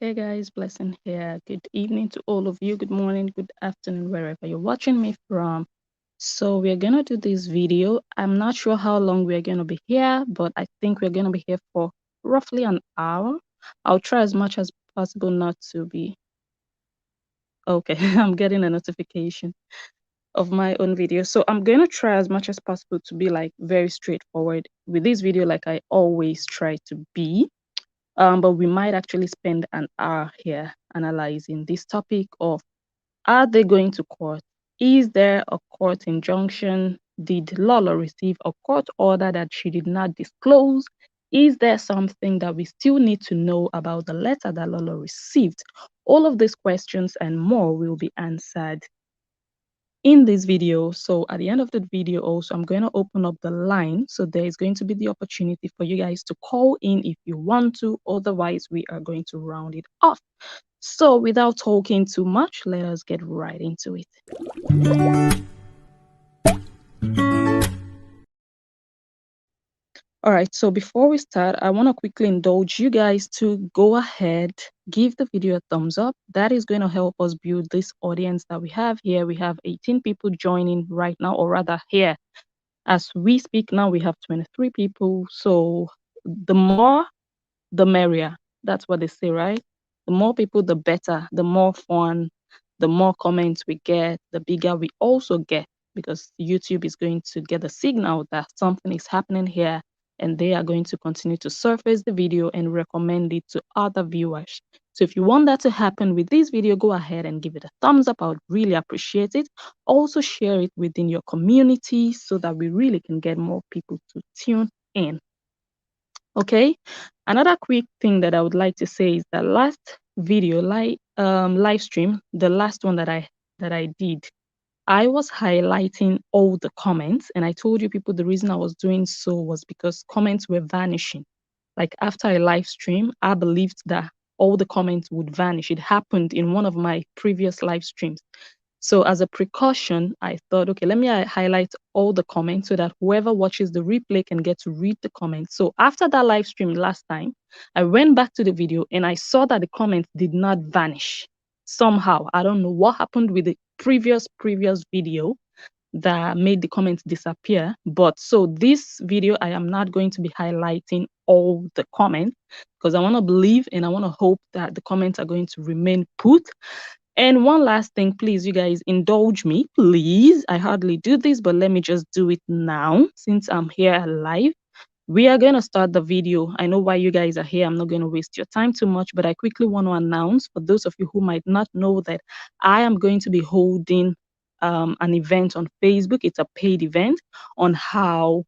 Hey guys, blessing here. Good evening to all of you. Good morning, good afternoon, wherever you're watching me from. So we're gonna do this video. I'm not sure how long we're gonna be here, but I think we're gonna be here for roughly an hour. I'll try as much as possible not to be okay. I'm getting a notification of my own video. So I'm gonna try as much as possible to be like very straightforward with this video, like I always try to be. But we might actually spend an hour here analyzing this topic of, are they going to court? Is there a court injunction? Did Lola receive a court order that she did not disclose? Is there something that we still need to know about the letter that Lola received? All of these questions and more will be answered in this video. So at the end of the video also, I'm going to open up the line, so there is going to be the opportunity for you guys to call in if you want to. Otherwise, we are going to round it off. So without talking too much, let us get right into it. All right, so before we start, I want to quickly indulge you guys to go ahead, give the video a thumbs up. That is going to help us build this audience that we have here. We have 18 people joining right now, or rather here. As we speak now, we have 23 people. So the more, the merrier. That's what they say, right? The more people, the better. The more fun, the more comments we get, the bigger we also get, because YouTube is going to get a signal that something is happening here, and they are going to continue to surface the video and recommend it to other viewers. So if you want that to happen with this video, go ahead and give it a thumbs up. I would really appreciate it. Also share it within your community so that we really can get more people to tune in. Okay, another quick thing that I would like to say is that last video live stream, the last one that I did, I was highlighting all the comments, and I told you people the reason I was doing so was because comments were vanishing. Like after a live stream, I believed that all the comments would vanish. It happened in one of my previous live streams. So as a precaution, I thought, okay, let me highlight all the comments so that whoever watches the replay can get to read the comments. So after that live stream last time, I went back to the video and I saw that the comments did not vanish somehow. I don't know what happened with the previous video that made the comments disappear. But so this video, I am not going to be highlighting all the comments, because I want to believe and I want to hope that the comments are going to remain put. And one last thing, please, you guys indulge me, please. I hardly do this, but let me just do it now since I'm here live. We are going to start the video. I know why you guys are here. I'm not going to waste your time too much, but I quickly want to announce for those of you who might not know that I am going to be holding an event on Facebook. It's a paid event on how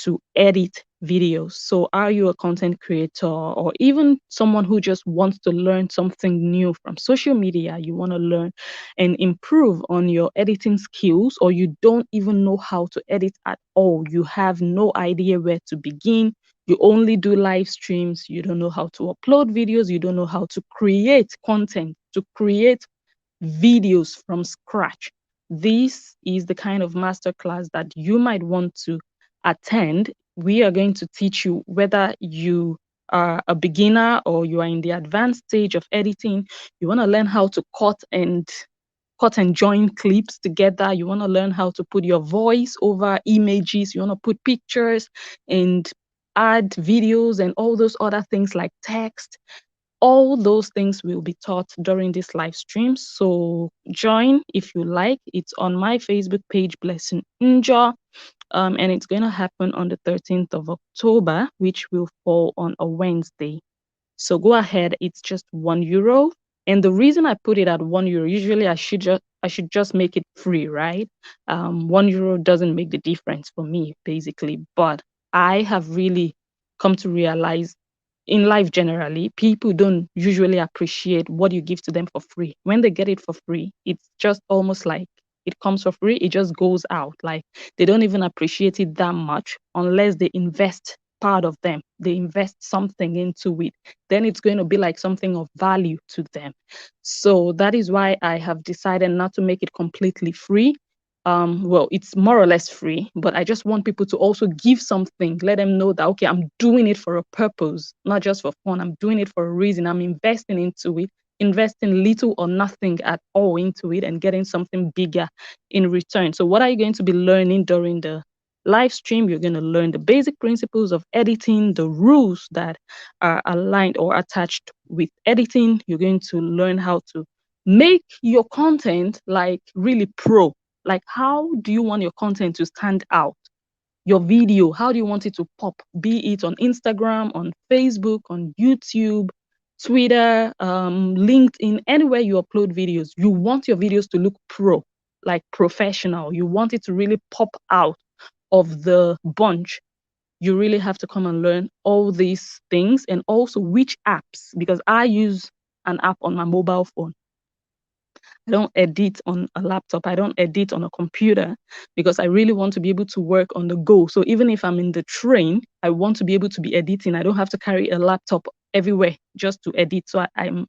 to edit videos. So are you a content creator, or even someone who just wants to learn something new from social media? You want to learn and improve on your editing skills, or you don't even know how to edit at all. You have no idea where to begin. You only do live streams. You don't know how to upload videos. You don't know how to create content, to create videos from scratch. This is the kind of masterclass that you might want to attend. We are going to teach you, whether you are a beginner or you are in the advanced stage of editing. You want to learn how to cut and join clips together. You want to learn how to put your voice over images. You want to put pictures and add videos and all those other things like text. All those things will be taught during this live stream. So join if you like. It's on my Facebook page, Blessing Njoh. And it's going to happen on the 13th of October, which will fall on a Wednesday. So go ahead. It's just €1. And the reason I put it at €1, usually I should just make it free, right? €1 doesn't make the difference for me, basically. But I have really come to realize in life generally, people don't usually appreciate what you give to them for free. When they get it for free, it's just almost like it comes for free, it just goes out. Like they don't even appreciate it that much unless they invest part of them. They invest something into it. Then it's going to be like something of value to them. So that is why I have decided not to make it completely free. well, it's more or less free, but I just want people to also give something, let them know that, okay, I'm doing it for a purpose, not just for fun. I'm doing it for a reason. I'm investing into it, investing little or nothing at all into it and getting something bigger in return. So what are you going to be learning during the live stream? You're going to learn the basic principles of editing, the rules that are aligned or attached with editing. You're going to learn how to make your content like really pro. Like, how do you want your content to stand out? Your video, how do you want it to pop? Be it on Instagram, on Facebook, on YouTube, Twitter, LinkedIn, anywhere you upload videos. You want your videos to look pro, like professional. You want it to really pop out of the bunch. You really have to come and learn all these things, and also which apps, because I use an app on my mobile phone. I don't edit on a laptop. I don't edit on a computer because I really want to be able to work on the go. So even if I'm in the train, I want to be able to be editing. I don't have to carry a laptop everywhere just to edit. So I'm,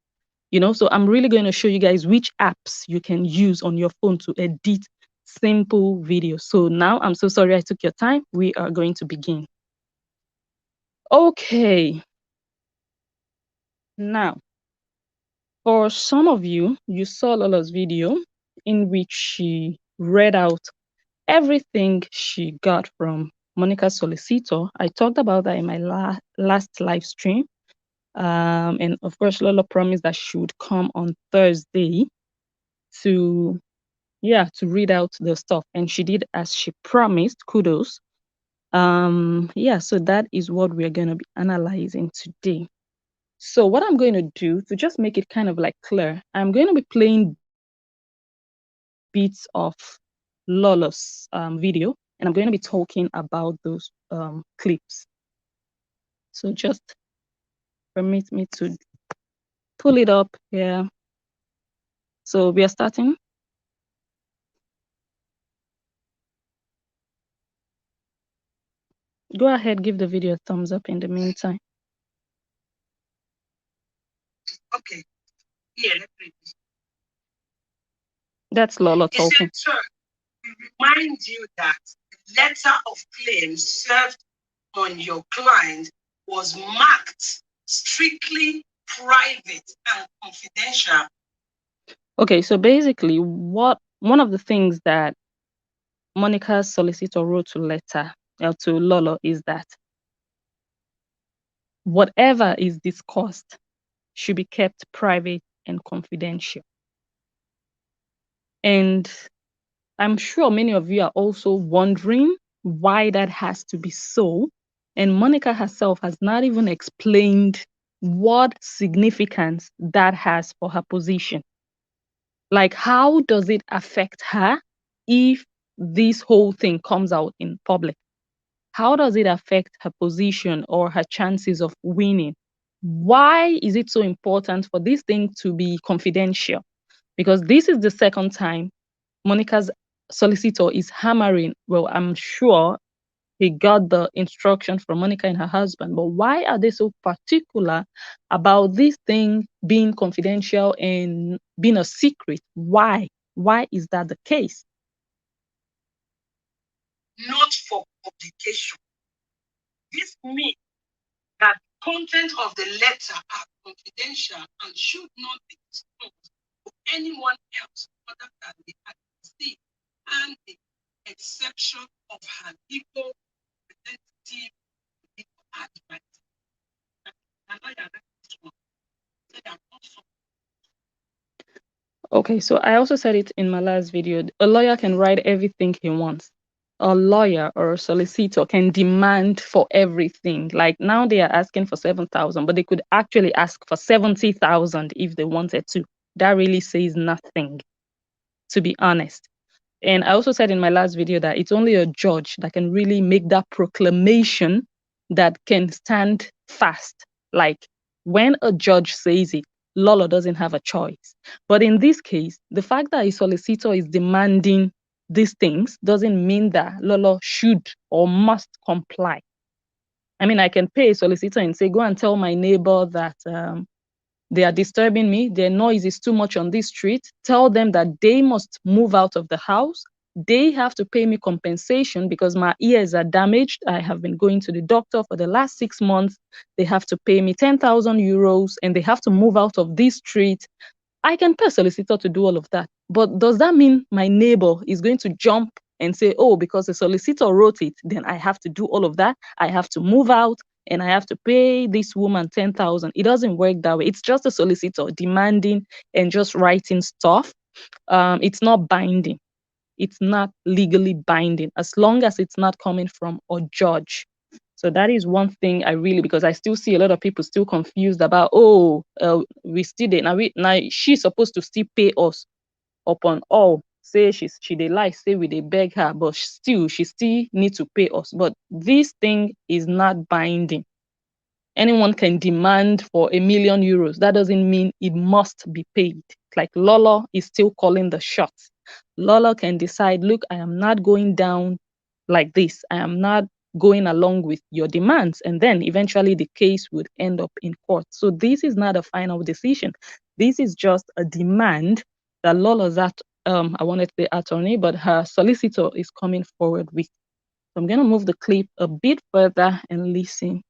so I'm really going to show you guys which apps you can use on your phone to edit simple videos. So now I'm so sorry I took your time. We are going to begin. Okay. Now, for some of you, you saw Lola's video in which she read out everything she got from Monica's solicitor. I talked about that in my last live stream. And of course, Lola promised that she would come on Thursday to read out the stuff. And she did as she promised. Kudos. So that is what we're going to be analyzing today. So what I'm going to do to just make it kind of like clear, I'm going to be playing bits of Lola's video, and I'm going to be talking about those clips. So just permit me to pull it up here. So we are starting. Go ahead, give the video a thumbs up in the meantime. Okay. Yeah, that's Lola talking. Sir, we remind you that the letter of claim served on your client was marked strictly private and confidential. Okay, so basically one of the things that Monica's solicitor wrote to Lolo is that whatever is discussed should be kept private and confidential. And I'm sure many of you are also wondering why that has to be so. And Monica herself has not even explained what significance that has for her position. Like, how does it affect her if this whole thing comes out in public? How does it affect her position or her chances of winning? Why is it so important for this thing to be confidential? Because this is the second time Monica's solicitor is hammering. Well, I'm sure he got the instruction from Monica and her husband, but why are they so particular about this thing being confidential and being a secret? Why? Why is that the case? Not for publication. This means that the content of the letter are confidential and should not be disclosed to anyone else other than the agency and the exception of her legal representative, legal advice. Okay, so I also said it in my last video. A lawyer can write everything he wants. A lawyer or a solicitor can demand for everything. Like now they are asking for 7,000, but they could actually ask for 70,000 if they wanted to. That really says nothing, to be honest. And I also said in my last video that it's only a judge that can really make that proclamation that can stand fast. Like when a judge says it, Lola doesn't have a choice. But in this case, the fact that a solicitor is demanding these things doesn't mean that Lola should or must comply. I mean, I can pay a solicitor and say, go and tell my neighbor that they are disturbing me. Their noise is too much on this street. Tell them that they must move out of the house. they have to pay me compensation because my ears are damaged. I have been going to the doctor for the last 6 months. They have to pay me 10,000 euros and they have to move out of this street. I can pay a solicitor to do all of that. But does that mean my neighbor is going to jump and say, oh, because the solicitor wrote it, then I have to do all of that? I have to move out and I have to pay this woman 10,000. It doesn't work that way. It's just a solicitor demanding and just writing stuff. It's not binding. It's not legally binding as long as it's not coming from a judge. So that is one thing I really, because I still see a lot of people still confused about, oh, we still did now she's supposed to still pay us upon all. Say she dey lie, say we dey beg her, but she still need to pay us. But this thing is not binding. Anyone can demand for €1,000,000. That doesn't mean it must be paid. Like Lola is still calling the shots. Lola can decide, look, I am not going down like this. I am not going along with your demands. And then eventually the case would end up in court. So this is not a final decision. This is just a demand that Lola's I wanted the attorney, but her solicitor is coming forward with. So I'm going to move the clip a bit further and listen.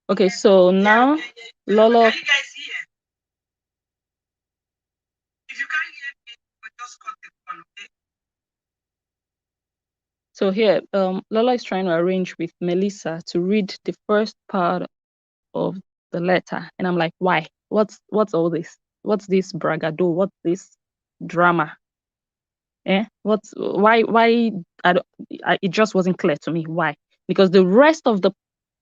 Okay, so now Lolo. Can you guys hear? If you can't hear me, just cut the phone, okay? So here, Lola is trying to arrange with Melissa to read the first part of the letter, and I'm like, why? What's all this? What's this bragado? What's this drama? What's why? It just wasn't clear to me why. Because the rest of the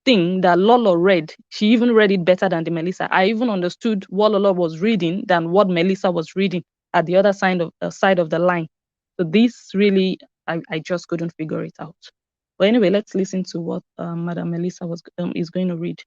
thing that Lola read, she even read it better than the Melissa. I even understood what Lola was reading than what Melissa was reading at the other side of the line. So this really, I just couldn't figure it out. But anyway, let's listen to what Madam Melissa is going to read.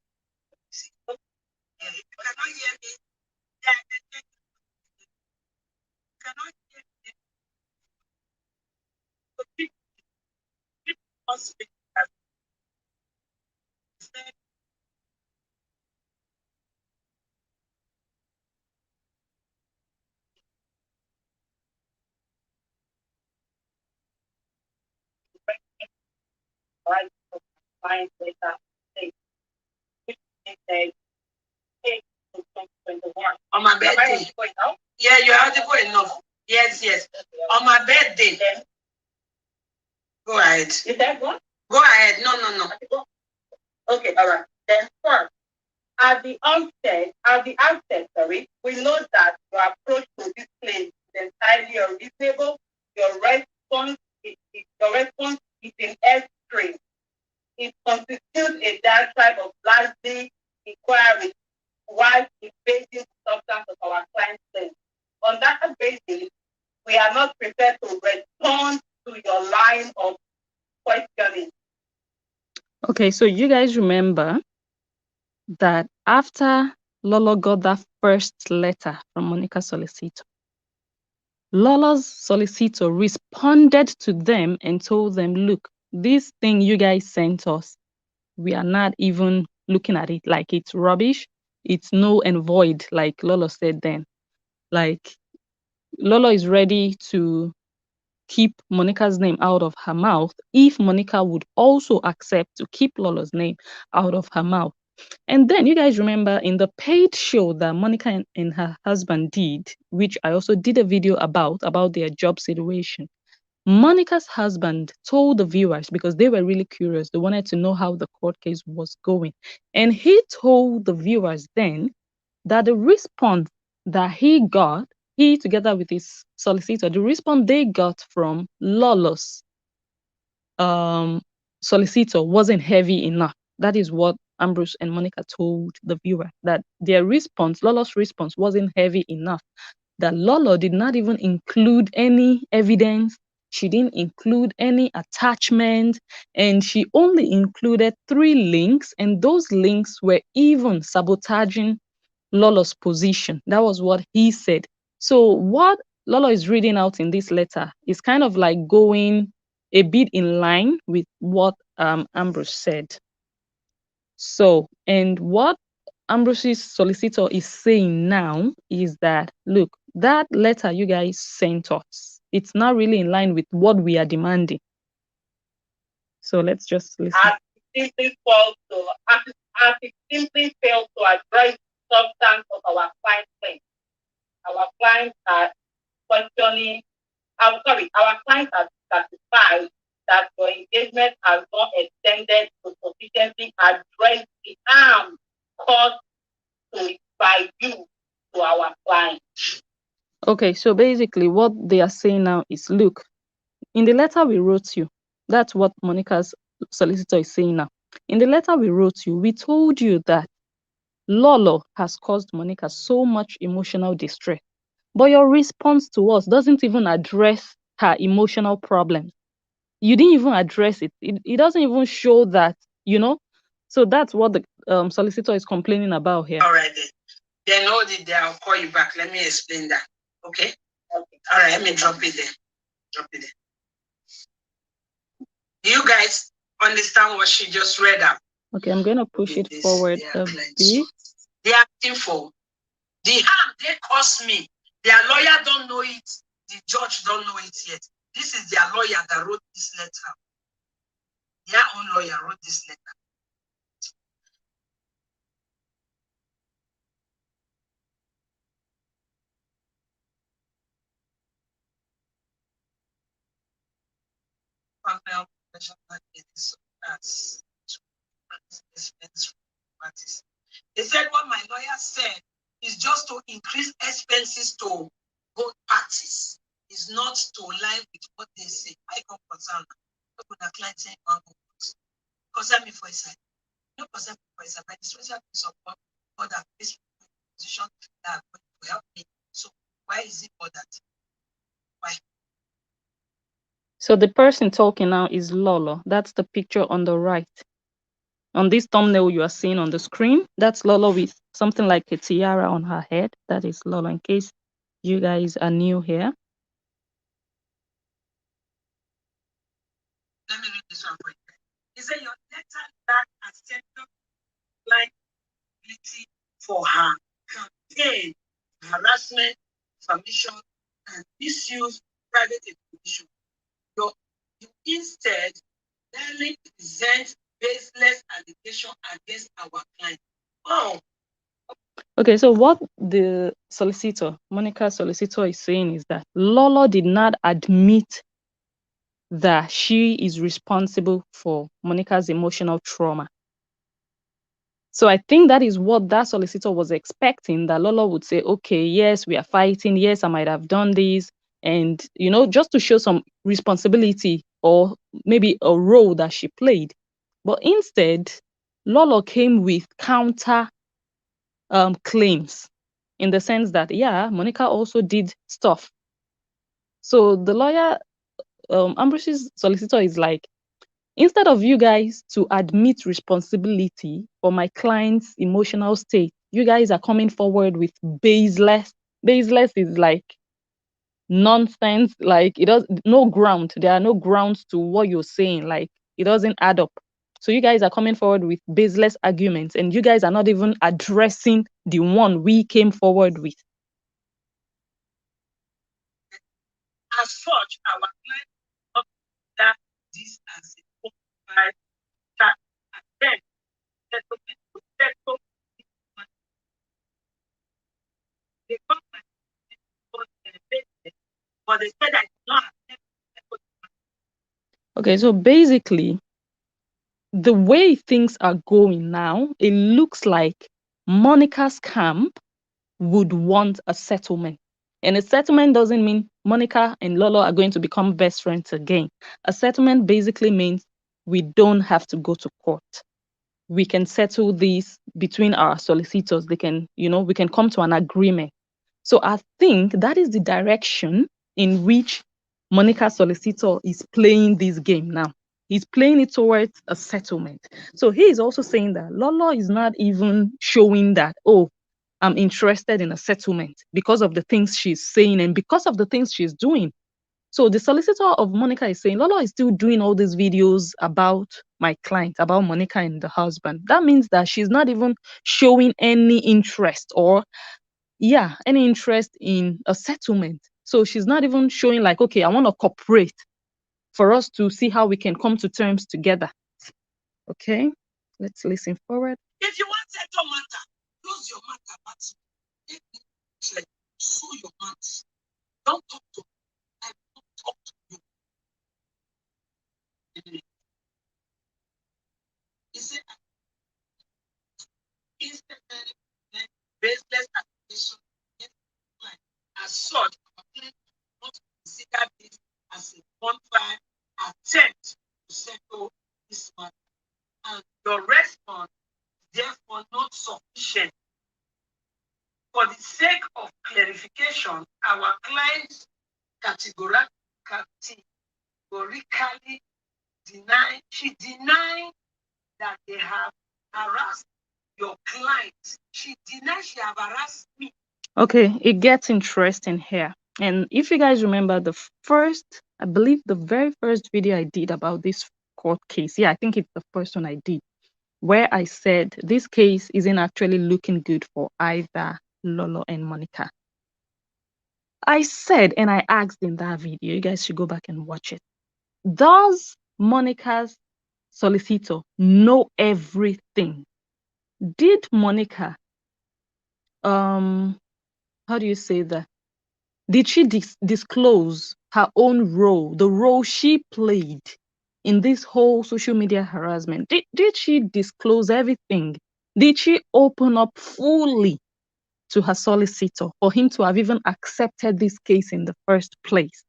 On my birthday. Yeah, you're audible enough. Yes, yes. On my birthday. Go ahead. Is that what? Go ahead. No. Okay, all right. Then first, at the outset, we know that your approach to this claim is entirely unreasonable. Your response is in extreme. It constitutes a diatribe of blasting inquiry while evading the substance of our client's claim. On that basis, we are not prepared to respond to your line of questioning. Okay, so you guys remember that after Lolo got that first letter from Monica's solicitor, Lola's solicitor responded to them and told them, look, this thing you guys sent us, we are not even looking at it, like it's rubbish. It's null and void, like Lolo said then. Like, Lolo is ready to keep Monica's name out of her mouth if Monica would also accept to keep Lolo's name out of her mouth. And then you guys remember in the paid show that Monica and her husband did, which I also did a video about their job situation. Monica's husband told the viewers, because they were really curious, they wanted to know how the court case was going. And he told the viewers then that the response that he got, he together with his solicitor, the response they got from Lolo's solicitor wasn't heavy enough. That is what Ambrose and Monica told the viewer, that their response, Lolo's response, wasn't heavy enough. That Lolo did not even include any evidence. She didn't include any attachment, and she only included 3 links, and those links were even sabotaging Lolo's position. That was what he said. So what Lolo is reading out in this letter is kind of like going a bit in line with what Ambrose said. So, and what Ambrose's solicitor is saying now is that, look, that letter you guys sent us, it's not really in line with what we are demanding. So let's just listen. As it simply failed to address the substance of our client's claim. Our clients are questioning, our clients are satisfied that your engagement has not extended to sufficiently address the harm caused by you to our client. Okay, so basically what they are saying now is, look, in the letter we wrote you, that's what Monica's solicitor is saying now. In the letter we wrote you, we told you that Lolo has caused Monica so much emotional distress, but your response to us doesn't even address her emotional problems. You didn't even address it. It doesn't even show that, you know. So that's what the solicitor is complaining about here. All right, then know that I'll call you back. Let me explain that. Okay? All right, let me drop it there. Do you guys understand what she just read out? Okay, I'm going to push it forward a bit. They are asking for the harm they caused me. Their lawyer don't know it. The judge don't know it yet. This is their lawyer that wrote this letter. Their own lawyer wrote this letter. They said what my lawyer said is just to increase expenses to both parties. It's not to align with what they say. I come concern. Look at the client saying one concern me for a side. No concern me for a side, but the special piece of God that this position that will help me. So why is it for that? Why? So the person talking now is Lola. That's the picture on the right. On this thumbnail you are seeing on the screen, that's Lola with something like a tiara on her head. That is Lola, in case you guys are new here. Let me read this one for you. He said your letter that accepted liability for her campaign, harassment, defamation, and misuse private information. You instead merely present baseless allegation against our client. Oh. Okay, so what the solicitor, Monica's solicitor, is saying is that Lola did not admit that she is responsible for Monica's emotional trauma. So I think that is what that solicitor was expecting, that Lola would say, okay, yes, we are fighting. Yes, I might have done this. And, you know, just to show some responsibility or maybe a role that she played. But instead, Lola came with counter claims, in the sense that, yeah, Monica also did stuff. So the lawyer, Ambrose's solicitor, is like, instead of you guys to admit responsibility for my client's emotional state, you guys are coming forward with baseless. Baseless is like nonsense, like it does no ground. There are no grounds to what you're saying, like it doesn't add up. So you guys are coming forward with baseless arguments, and you guys are not even addressing the one we came forward with. As such, our client that this as a qualified tax and then settlement to settle the government, but they said that it's not. Okay, so basically, the way things are going now, it looks like Monica's camp would want a settlement. And a settlement doesn't mean Monica and Lolo are going to become best friends again. A settlement basically means we don't have to go to court. We can settle this between our solicitors. They can, you know, we can come to an agreement. So I think that is the direction in which Monica's solicitor is playing this game now. He's playing it towards a settlement. So he is also saying that Lolo is not even showing that, oh, I'm interested in a settlement, because of the things she's saying and because of the things she's doing. So the solicitor of Monica is saying, Lolo is still doing all these videos about my client, about Monica and the husband. That means that she's not even showing any interest or, any interest in a settlement. So she's not even showing like, okay, I want to cooperate for us to see how we can come to terms together. Okay, let's listen forward. If you want to settle matter, close your matter, but show your mouth. Don't talk to me. I don't talk to you. He said, instead baseless accusation as such, not consider this as a bonfire attempt to settle this matter. And your response, therefore, not sufficient. For the sake of clarification, our clients categorically denied that they have harassed your clients. She denied she have harassed me. Okay, it gets interesting here. And if you guys remember I believe the very first video I did about this court case, I think it's the first one I did, where I said this case isn't actually looking good for either Lolo and Monica. I said, and I asked in that video, you guys should go back and watch it. Does Monica's solicitor know everything? Did Monica, how do you say that? Did she disclose her own role, the role she played in this whole social media harassment? Did she disclose everything? Did she open up fully to her solicitor for him to have even accepted this case in the first place?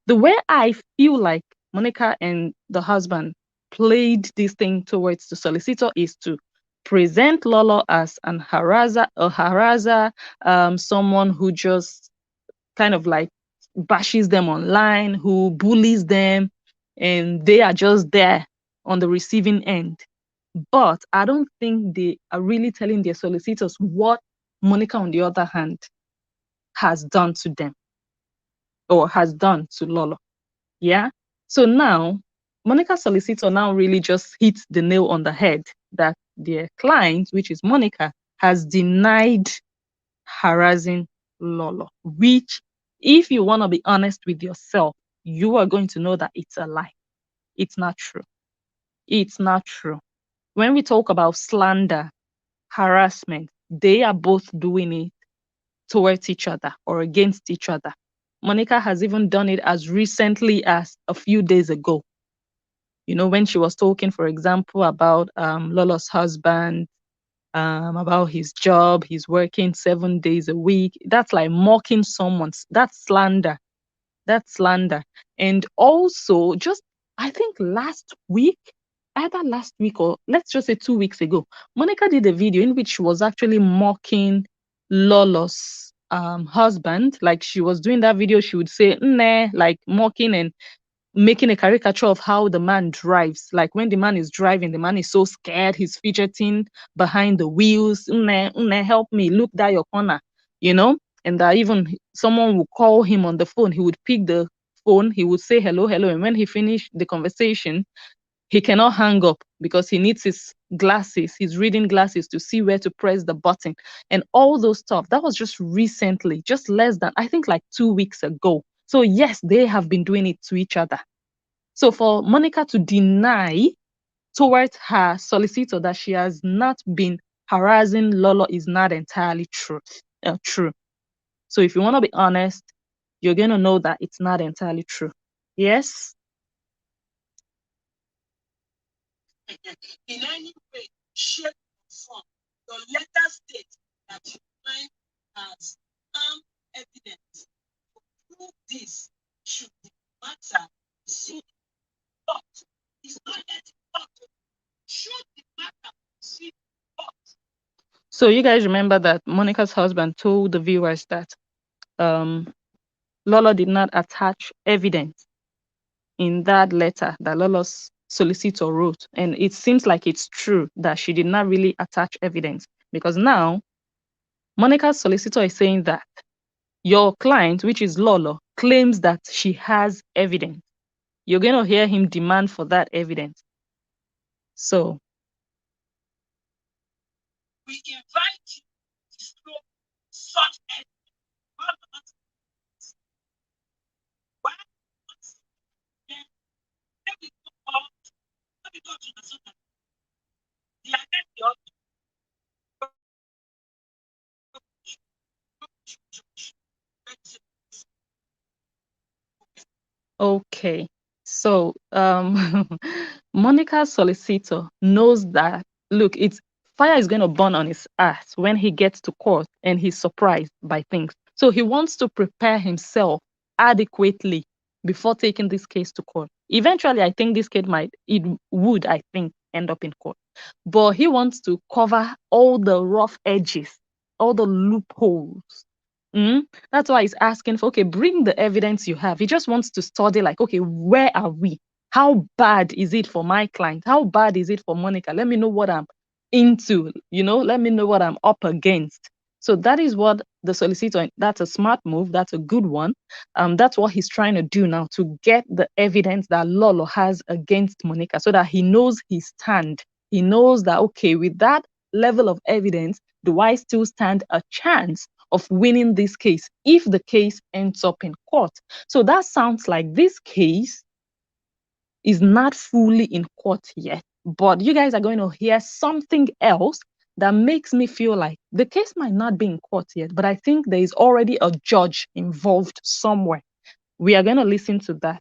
The way I feel like Monica and the husband played this thing towards the solicitor is to present Lolo as a harasser, someone who just kind of like bashes them online, who bullies them, and they are just there on the receiving end. But I don't think they are really telling their solicitors what Monica, on the other hand, has done to them or has done to Lolo. Yeah. So now, Monica's solicitor now really just hits the nail on the head that their client, which is Monica, has denied harassing Lolo, which, if you want to be honest with yourself, you are going to know that it's a lie. It's not true. It's not true. When we talk about slander, harassment, they are both doing it towards each other or against each other. Monica has even done it as recently as a few days ago. You know, when she was talking, for example, about Lolo's husband, about his job, he's working 7 days a week. That's like mocking someone. That's slander. That's slander. And also, just I think last week, either last week or let's just say 2 weeks ago, Monica did a video in which she was actually mocking Lolo's husband. Like she was doing that video, she would say, nah, like mocking and making a caricature of how the man drives. Like when the man is driving, the man is so scared, he's fidgeting behind the wheels. Help me, look that your corner, you know? And that even someone would call him on the phone, he would pick the phone, he would say hello, hello. And when he finished the conversation, he cannot hang up because he needs his glasses, his reading glasses to see where to press the button and all those stuff. That was just recently, just less than, I think like 2 weeks ago. So yes, they have been doing it to each other. So for Monica to deny towards her solicitor that she has not been harassing Lolo is not entirely true. So if you want to be honest, you're going to know that it's not entirely true. Yes? In any way, shape, or form, your letter states that your client has some evidence to prove this should the matter proceed. But it's not yet important. Should the matter proceed? So you guys remember that Monica's husband told the viewers that Lola did not attach evidence in that letter that Lola's solicitor wrote. And it seems like it's true that she did not really attach evidence because now Monica's solicitor is saying that Your client, which is Lolo, claims that she has evidence. You're going to hear him demand for that evidence. So we invite you to disclose such evidence. Why? Let me go to the source. The identity of okay. So Monica's solicitor knows that, look, it's fire is going to burn on his ass when he gets to court and he's surprised by things. So he wants to prepare himself adequately before taking this case to court. Eventually, I think this case would, I think, end up in court. But he wants to cover all the rough edges, all the loopholes. Mm? That's why he's asking for, okay, bring the evidence you have. He just wants to study, like, okay, where are we? How bad is it for my client? How bad is it for Monica? Let me know what I'm into, let me know what I'm up against. So that is what the solicitor, that's a smart move. That's a good one. That's what he's trying to do now, to get the evidence that Lolo has against Monica so that he knows his stand. He knows that, okay, with that level of evidence, do I still stand a chance of winning this case if the case ends up in court? So that sounds like this case is not fully in court yet, but you guys are going to hear something else that makes me feel like the case might not be in court yet, but I think there is already a judge involved somewhere. We are going to listen to that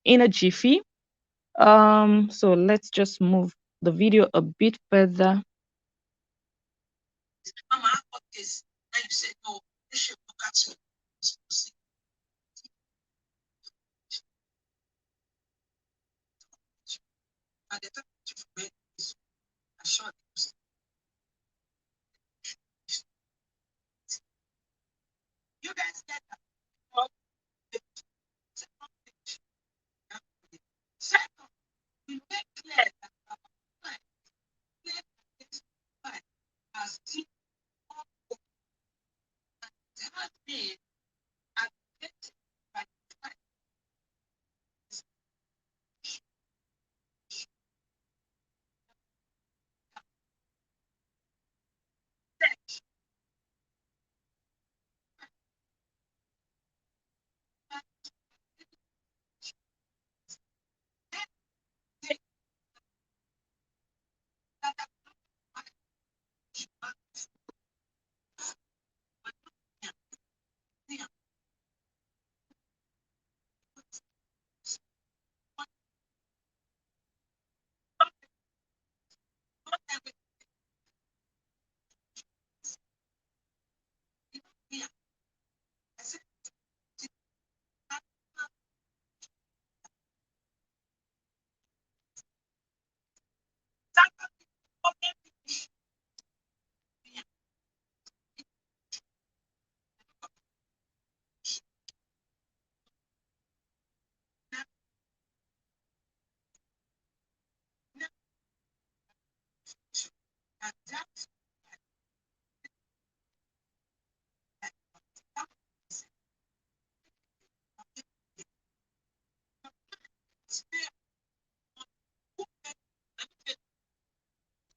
in a jiffy. So let's just move the video a bit further. Mama, I got this. And you said, no, they should look at you. And the time to read is assured. You guys get that. Well, second, we make clear that our client has seen all that has been identified by the client.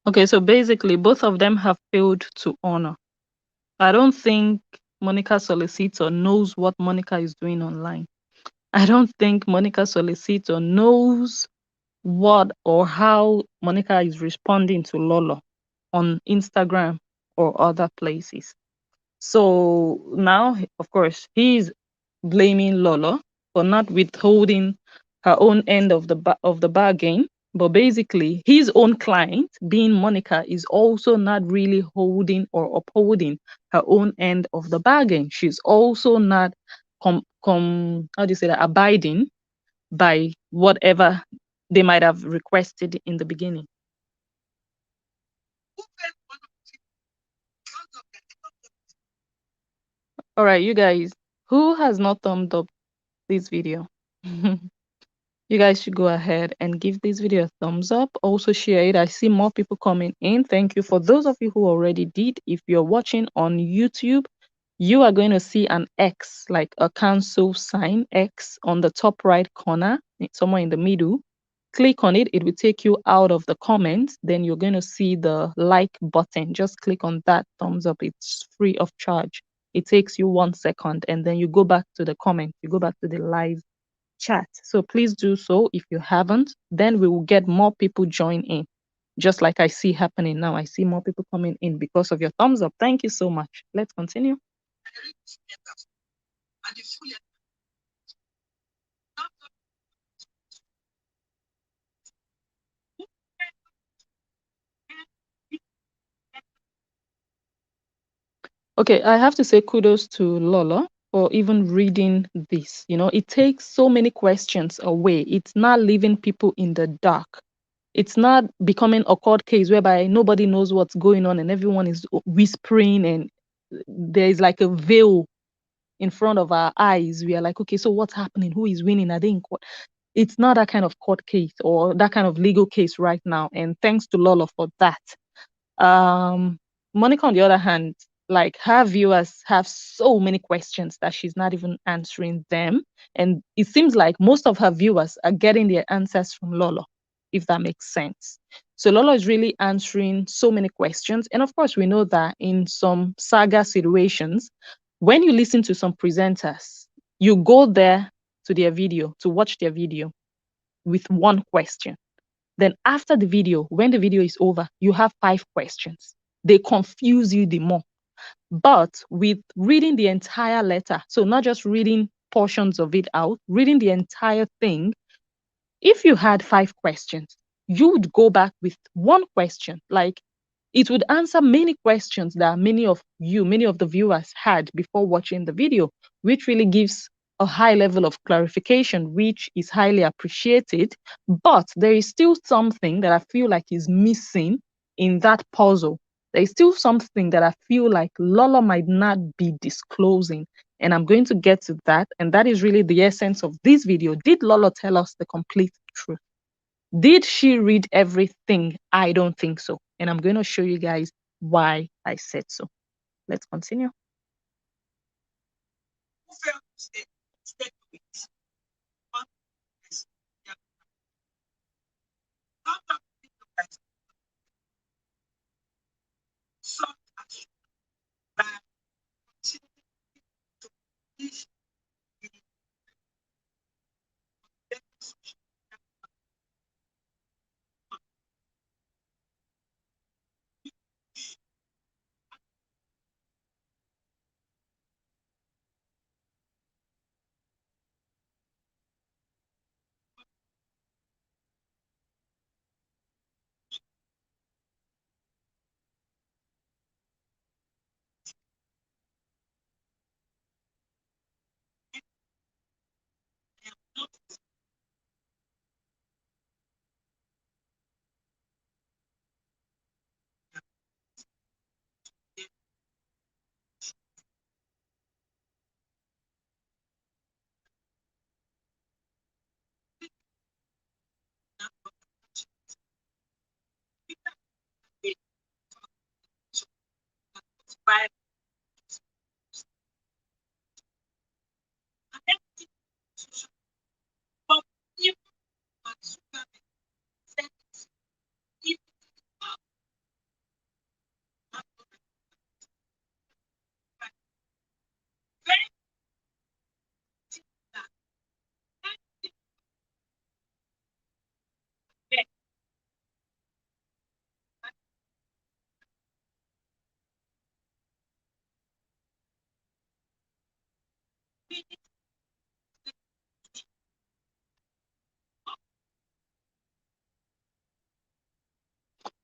Okay, so basically both of them have failed to honor. I don't think Monica's solicitor knows what Monica is doing online. I don't think Monica's solicitor knows what or how Monica is responding to Lolo on Instagram or other places. So now, of course, he's blaming Lolo for not withholding her own end of the bargain. But basically, his own client, being Monica, is also not really holding or upholding her own end of the bargain. She's also not how do you say that, abiding by whatever they might have requested in the beginning. All right, you guys, who has not thumbed up this video? You guys should go ahead and give this video a thumbs up. Also share it. I see more people coming in. Thank you for those of you who already did. If you're watching on YouTube, you are going to see an X, like a cancel sign X on the top right corner, somewhere in the middle. Click on it, it will take you out of the comments. Then you're going to see the like button. Just click on that thumbs up. It's free of charge. It takes you 1 second, and then you go back to the comment. You go back to the live chat. So please do so if you haven't. Then we will get more people join in. Just like I see happening now. I see more people coming in because of your thumbs up. Thank you so much. Let's continue. And the full Okay, I have to say kudos to Lola for even reading this. You know, it takes so many questions away. It's not leaving people in the dark. It's not becoming a court case whereby nobody knows what's going on and everyone is whispering and there is like a veil in front of our eyes. We are like, okay, so what's happening? Who is winning? Are they in court? It's not that kind of court case or that kind of legal case right now. And thanks to Lola for that. Monica, on the other hand, like her viewers have so many questions that she's not even answering them. And it seems like most of her viewers are getting their answers from Lola, if that makes sense. So Lola is really answering so many questions. And of course, we know that in some saga situations, when you listen to some presenters, you go there to their video, to watch their video with one question. Then after the video, when the video is over, you have 5 questions. They confuse you the more. But with reading the entire letter, so not just reading portions of it out, reading the entire thing, if you had 5 questions, you would go back with one question. Like it would answer many questions that many of you, many of the viewers had before watching the video, which really gives a high level of clarification, which is highly appreciated. But there is still something that I feel like is missing in that puzzle. There is still something that I feel like Lola might not be disclosing. And I'm going to get to that. And that is really the essence of this video. Did Lola tell us the complete truth? Did she read everything? I don't think so. And I'm going to show you guys why I said so. Let's continue. who failed to stay to it. One is sometimes people like some action by continuing to push the demonstration. By but even at super settings, if very bad,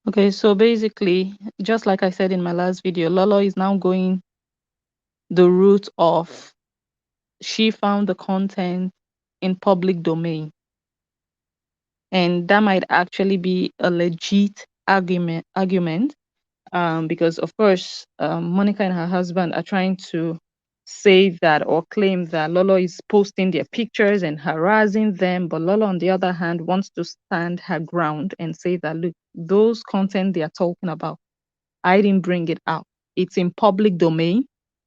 Okay, so basically, just like I said in my last video, Lolo is now going the route of she found the content in public domain. And that might actually be a legit argument because of course Monica and her husband are trying to say that or claim that Lolo is posting their pictures and harassing them, but Lolo on the other hand wants to stand her ground and say that look, those content they are talking about, I didn't bring it out. It's in public domain.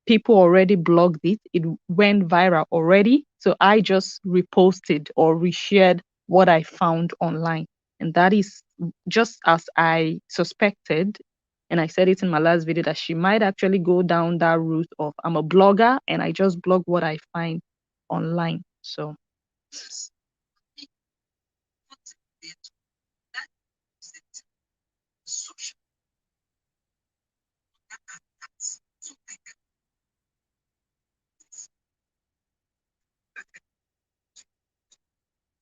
people already blogged it. It went viral already. So I just reposted or reshared what I found online. And that is just as I suspected. And I said it in my last video that she might actually go down that route of I'm a blogger and I just blog what I find online. So Yes. What is it? That is it. Social. That's so I can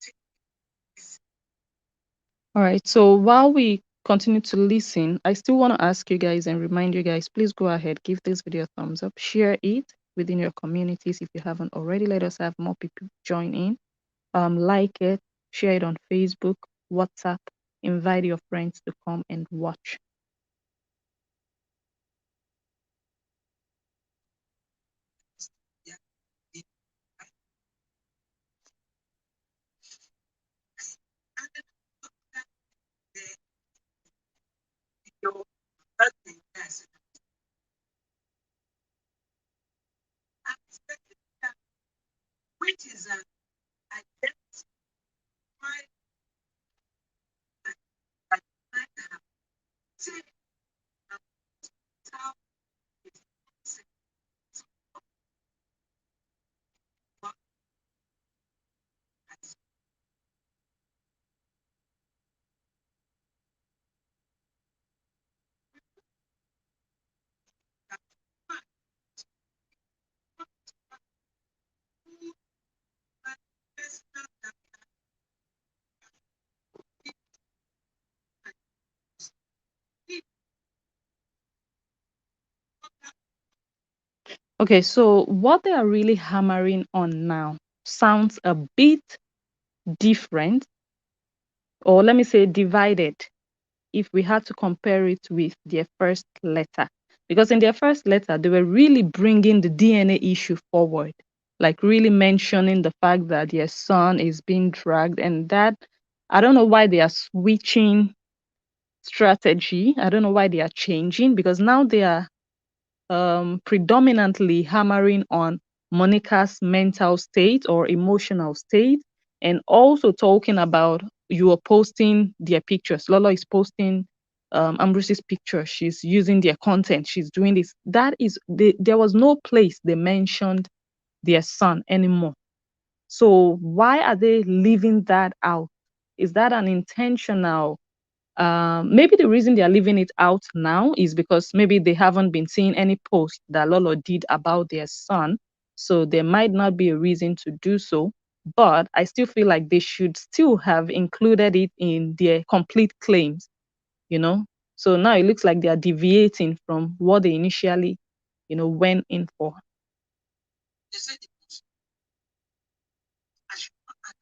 take this. all right. So while we continue to listen, I still want to ask you guys and remind you guys, please go ahead, give this video a thumbs up, share it within your communities if you haven't already. Let us have more people join in. Like it, share it on Facebook, WhatsApp, invite your friends to come and watch. Yeah. It, I, and then that the video that the guys I expected that which is an identify that I have said how it's what has that much that personal that people Okay, so what they are really hammering on now sounds a bit different, or let me say divided, if we had to compare it with their first letter. Because in their first letter, they were really bringing the DNA issue forward, like really mentioning the fact that their son is being dragged, and that I don't know why they are switching strategy. I don't know why they are changing, because now they are predominantly hammering on Monica's mental state or emotional state, and also talking about you are posting their pictures. Lola is posting Ambrose's picture. She's using their content. She's doing this. That is, there was no place they mentioned their son anymore. So why are they leaving that out? Is that an intentional maybe the reason they are leaving it out now is because maybe they haven't been seeing any post that Lolo did about their son. So there might not be a reason to do so. But I still feel like they should still have included it in their complete claims, you know? So now it looks like they are deviating from what they initially, went in for. they said it was I should not have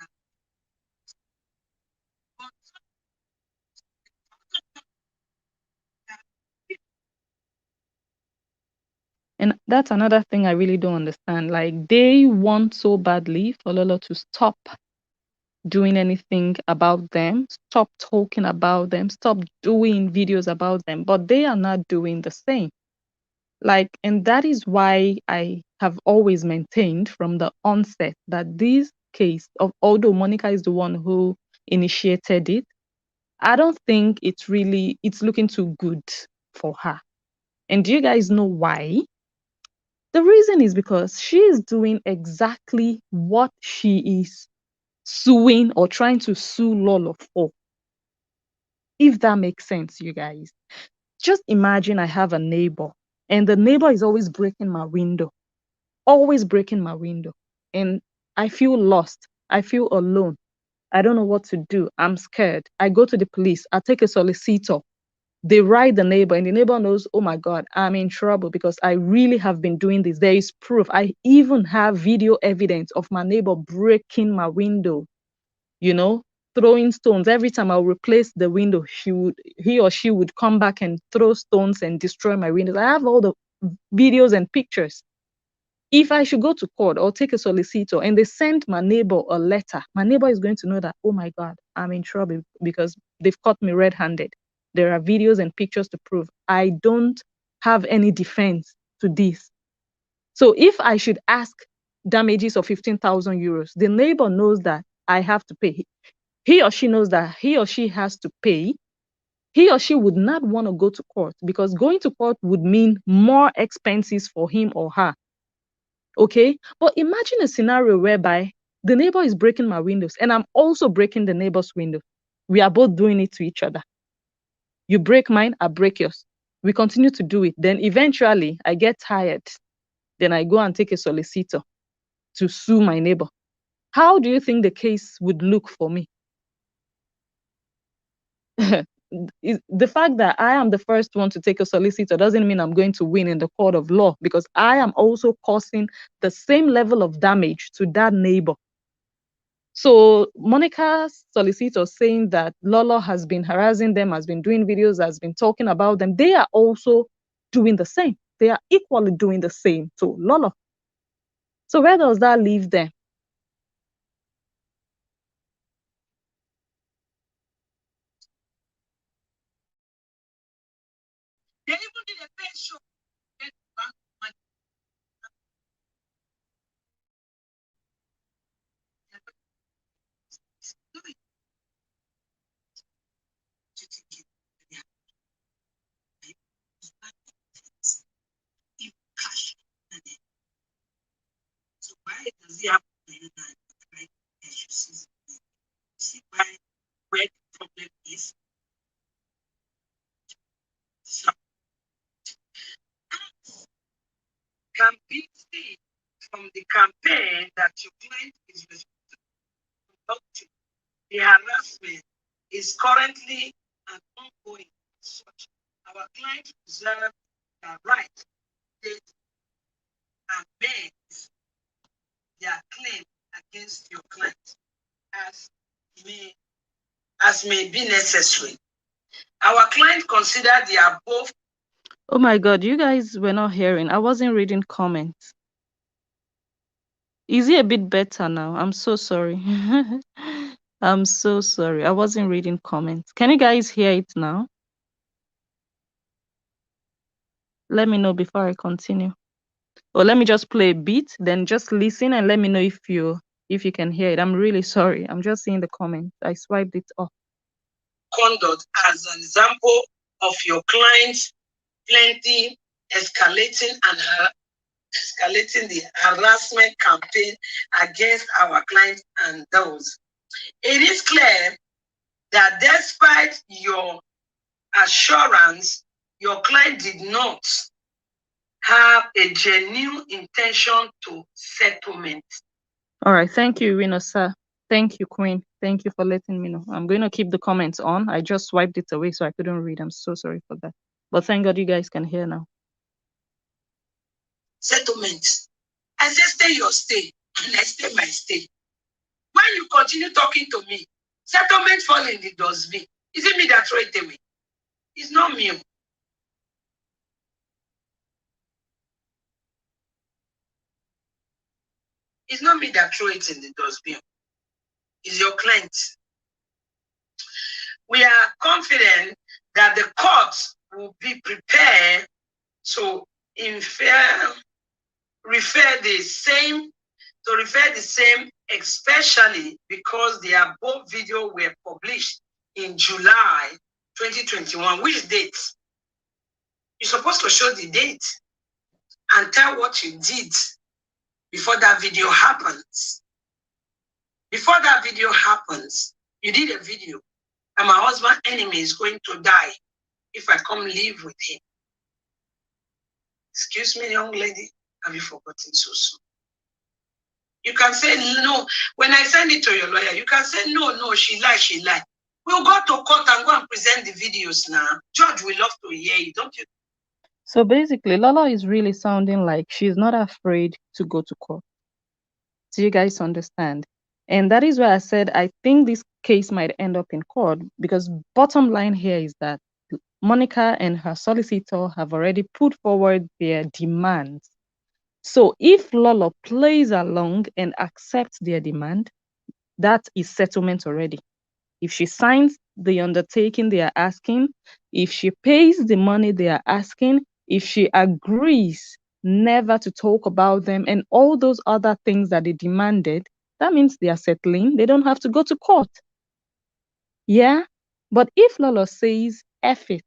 but that And that's another thing I really don't understand. Like they want so badly for Lolo to stop doing anything about them, stop talking about them, stop doing videos about them, but they are not doing the same. Like, and that is why I have always maintained from the onset that this case of, although Monica is the one who initiated it, I don't think it's looking too good for her. And do you guys know why? The reason is because she is doing exactly what she is suing or trying to sue Lolo for. If that makes sense, you guys. Just imagine I have a neighbor and the neighbor is always breaking my window. And I feel lost. I feel alone. I don't know what to do. I'm scared. I go to the police. I take a solicitor. They write the neighbor, and the neighbor knows, oh my God, I'm in trouble because I really have been doing this. There is proof. I even have video evidence of my neighbor breaking my window, you know, throwing stones. Every time I would replace the window, he or she would come back and throw stones and destroy my windows. I have all the videos and pictures. If I should go to court or take a solicitor and they send my neighbor a letter, my neighbor is going to know that, oh my God, I'm in trouble because they've caught me red-handed. There are videos and pictures to prove. I don't have any defense to this. So if I should ask damages of 15,000 euros, the neighbor knows that I have to pay. He or she knows that he or she has to pay. He or she would not want to go to court because going to court would mean more expenses for him or her. Okay? But imagine a scenario whereby the neighbor is breaking my windows and I'm also breaking the neighbor's window. We are both doing it to each other. You break mine, I break yours. We continue to do it. Then eventually I get tired. Then I go and take a solicitor to sue my neighbor. How do you think the case would look for me? The fact that I am the first one to take a solicitor doesn't mean I'm going to win in the court of law, because I am also causing the same level of damage to that neighbor. So Monica's solicitor saying that Lola has been harassing them, has been doing videos, has been talking about them, they are also doing the same. They are equally doing the same to Lola. So where does that leave them? They even did a pay show. So why does he have issues? See where the problem is? So can be seen from the campaign that your client is conducting. The harassment is currently an ongoing such. Our client reserve the right to amend their claim against your client as may be necessary. Our client consider the above. Oh my God, you guys were not hearing. I wasn't reading comments. Is it a bit better now? I'm so sorry. I'm so sorry. I wasn't reading comments. Can you guys hear it now? Let me know before I continue. Or let me just play a beat, then just listen and let me know if you can hear it. I'm really sorry. I'm just seeing the comments. I swiped it off. Conduct as an example of your client's plenty escalating the harassment campaign against our clients and those. It is clear that despite your assurance, your client did not have a genuine intention to settlement. All right. Thank you, Rino, sir. Thank you, Queen. Thank you for letting me know. I'm going to keep the comments on. I just swiped it away so I couldn't read. I'm so sorry for that. But thank God you guys can hear now. Settlement. I say stay your stay, and I stay my stay. When you continue talking to me, settlement fall in the dustbin. Is it me that throw it away? It's not me. It's not me that throw it in the dustbin. It's your client. We are confident that the courts will be prepared to refer the same, especially because the above video were published in July 2021. Which date? You're supposed to show the date and tell what you did before that video happens. Before that video happens, you did a video, and my husband's enemy is going to die if I come live with him. Excuse me, young lady, have you forgotten so soon? You can say no. When I send it to your lawyer, you can say no, she lied. We'll go to court and go and present the videos now. Judge will love to hear you, don't you? So basically, Lola is really sounding like she's not afraid to go to court. Do you guys understand? And that is why I said I think this case might end up in court, because bottom line here is that Monica and her solicitor have already put forward their demands. So if Lola plays along and accepts their demand, that is settlement already. If she signs the undertaking they are asking, if she pays the money they are asking, if she agrees never to talk about them, and all those other things that they demanded, that means they are settling. They don't have to go to court. Yeah? But if Lolo says, F it,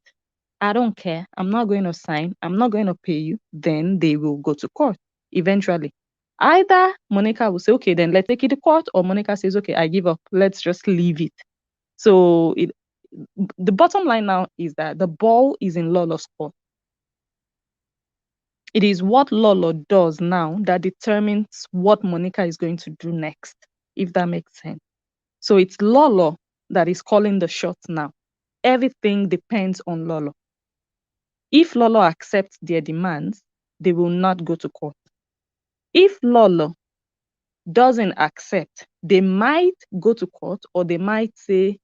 I don't care, I'm not going to sign, I'm not going to pay you, then they will go to court eventually. Either Monica will say, okay, then let's take it to court, or Monica says, okay, I give up, let's just leave it. So the bottom line now is that the ball is in Lolo's court. It is what Lolo does now that determines what Monica is going to do next, if that makes sense. So it's Lolo that is calling the shots now. Everything depends on Lolo. If Lolo accepts their demands, they will not go to court. If Lolo doesn't accept, they might go to court, or they might say,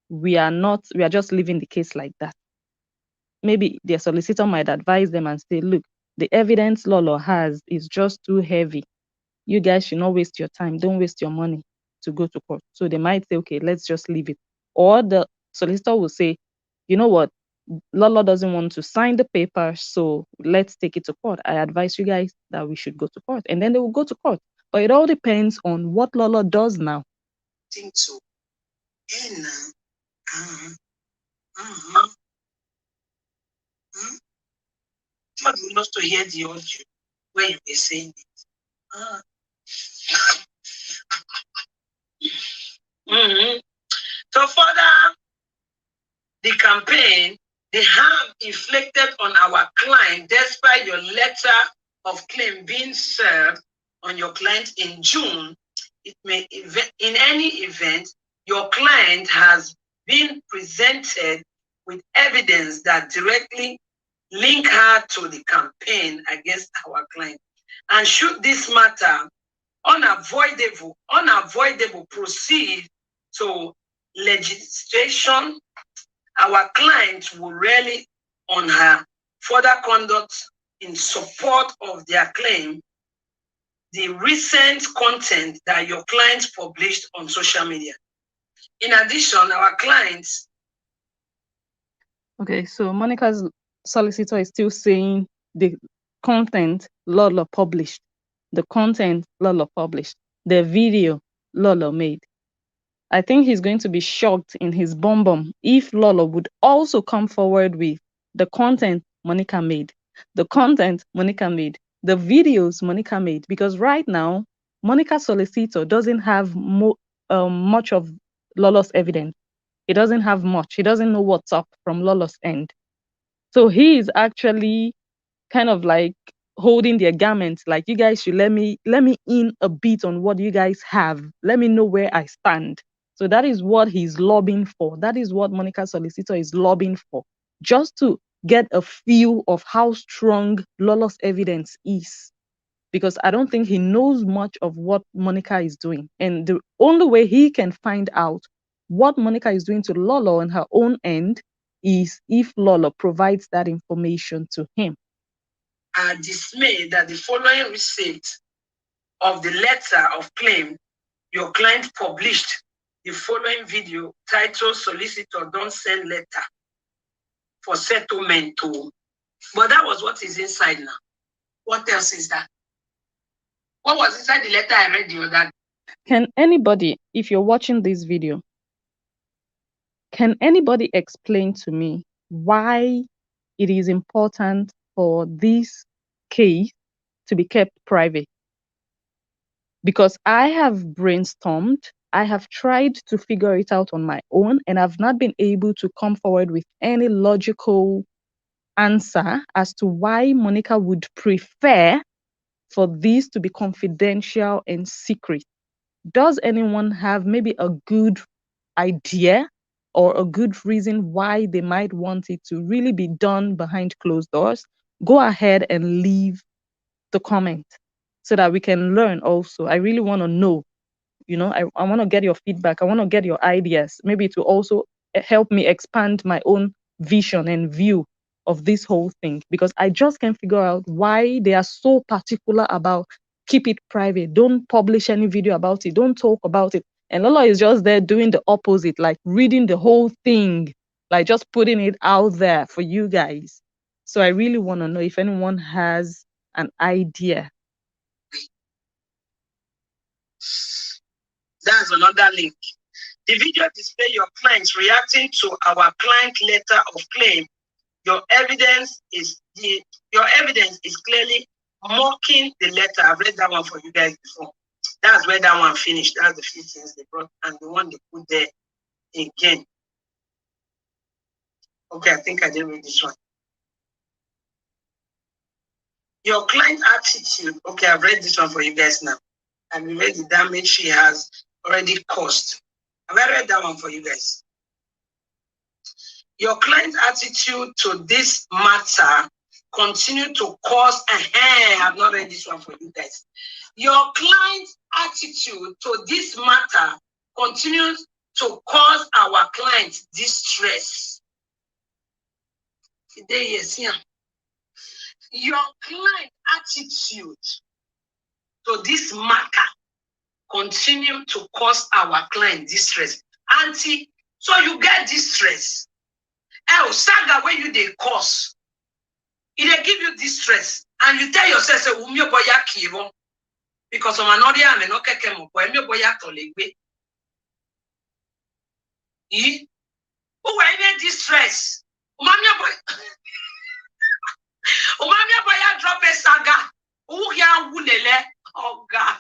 we are just leaving the case like that. Maybe their solicitor might advise them and say, look, the evidence Lolo has is just too heavy. You guys should not waste your time. Don't waste your money to go to court. So they might say, okay, let's just leave it. Or the solicitor will say, you know what, Lolo doesn't want to sign the paper, so let's take it to court. I advise you guys that we should go to court. And then they will go to court. But it all depends on what Lolo does now. Think so. And uh-huh. God will love to hear the audio where you were saying it. So further, the campaign, they have inflicted on our client, despite your letter of claim being served on your client in June, it may, in any event, your client has been presented with evidence that directly link her to the campaign against our client. And should this matter unavoidable proceed to legislation, our client will rely on her further conduct in support of their claim, the recent content that your clients published on social media. In addition, our clients. Okay, so Monica's solicitor is still saying the content Lolo published, the content Lolo published, the video Lolo made. I think he's going to be shocked in his bum if Lolo would also come forward with the content Monica made, the content Monica made, the videos Monica made, because right now, Monica's solicitor doesn't have much of Lolo's evidence. He doesn't have much. He doesn't know what's up from Lolo's end. So he is actually kind of like holding their garments, like, you guys should let me in a bit on what you guys have. Let me know where I stand. So that is what he's lobbying for. That is what Monica's solicitor is lobbying for, just to get a feel of how strong Lolo's evidence is. Because I don't think he knows much of what Monica is doing. And the only way he can find out what Monica is doing to Lolo on her own end is if Lolo provides that information to him. Are dismayed that the following receipt of the letter of claim your client published the following video titled "Solicitor Don't Send Letter for Settlement to." But that was what is inside now. What else is that? What was inside the letter I read the other day? Can anybody, if you're watching this video, can anybody explain to me why it is important for this case to be kept private? Because I have brainstormed, I have tried to figure it out on my own, and I've not been able to come forward with any logical answer as to why Monica would prefer for this to be confidential and secret. Does anyone have maybe a good idea or a good reason why they might want it to really be done behind closed doors? Go ahead and leave the comment so that we can learn also. I really want to know, I want to get your feedback. I want to get your ideas, maybe to also help me expand my own vision and view of this whole thing, because I just can't figure out why they are so particular about keep it private. Don't publish any video about it. Don't talk about it. And Lola is just there doing the opposite, like reading the whole thing, like just putting it out there for you guys. So I really want to know if anyone has an idea. That's another link. The video display your clients reacting to our client letter of claim. Your evidence is clearly mocking the letter. I've read that one for you guys before. That's where that one finished. That's the few things they brought, and the one they put there again. Okay, I think I didn't read this one. Your client attitude. Okay, I've read this one for you guys now. I've read the damage she has already caused. Have I read that one for you guys? Your client's attitude to this matter continue to cause, I've not read this one for you guys. Your client's attitude to this matter continues to cause our client distress. Yes, yeah. Your client attitude to this matter continue to cause our client distress. Auntie, so you get distress. Saga where you they cause. It give you distress. And you tell yourself, say, boya kivo. Because of another I'm not kemo, boya tolegbe. Who any distress? Umamia boya drop a saga. Who ya wulele? Oh God.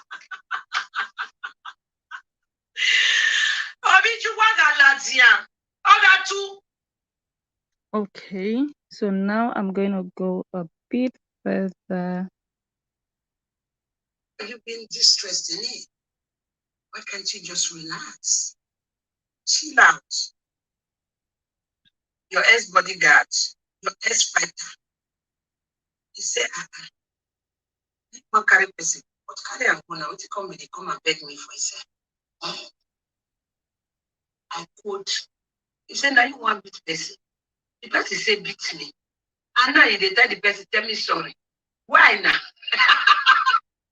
Okay, so now I'm going to go a bit further. You've been distressed in it. Why can't you just relax? Chill out. Your ex-bodyguard, your ex-fighter. He said, carry person, but carry and go now. What you come with? They come and beg me for himself. I could. He said, now you want beat person. The person say beat me. And now you tell the person, tell me sorry. Why now?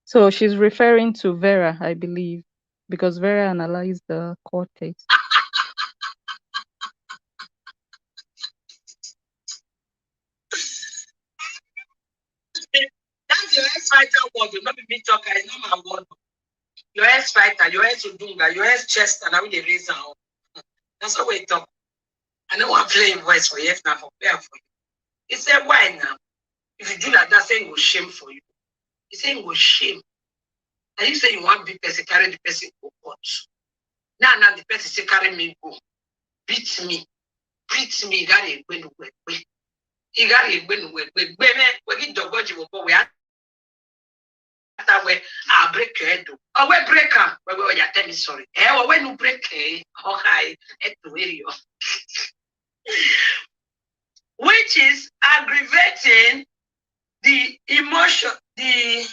So she's referring to Vera, I believe, because Vera analyzed the court case. That's your ex-fighter word. You'll not be me talker. It's not my word. Your ex-fighter, your ex-udunga, your ex-chester, now we raise her up. That's how we talk. I don't want to play voice for you, now for prayer for you. He said, why now? If you do like that, saying will shame for you. He said, will shame. And you say you want big person, carry the person go court. Now the person say, carry me go. Beat me. Beat me. You got a win. You got a win. We get the budget. We have that way. I'll break your head. Oh, we break him. You tell me sorry. When you break it, okay, which is aggravating the emotion, the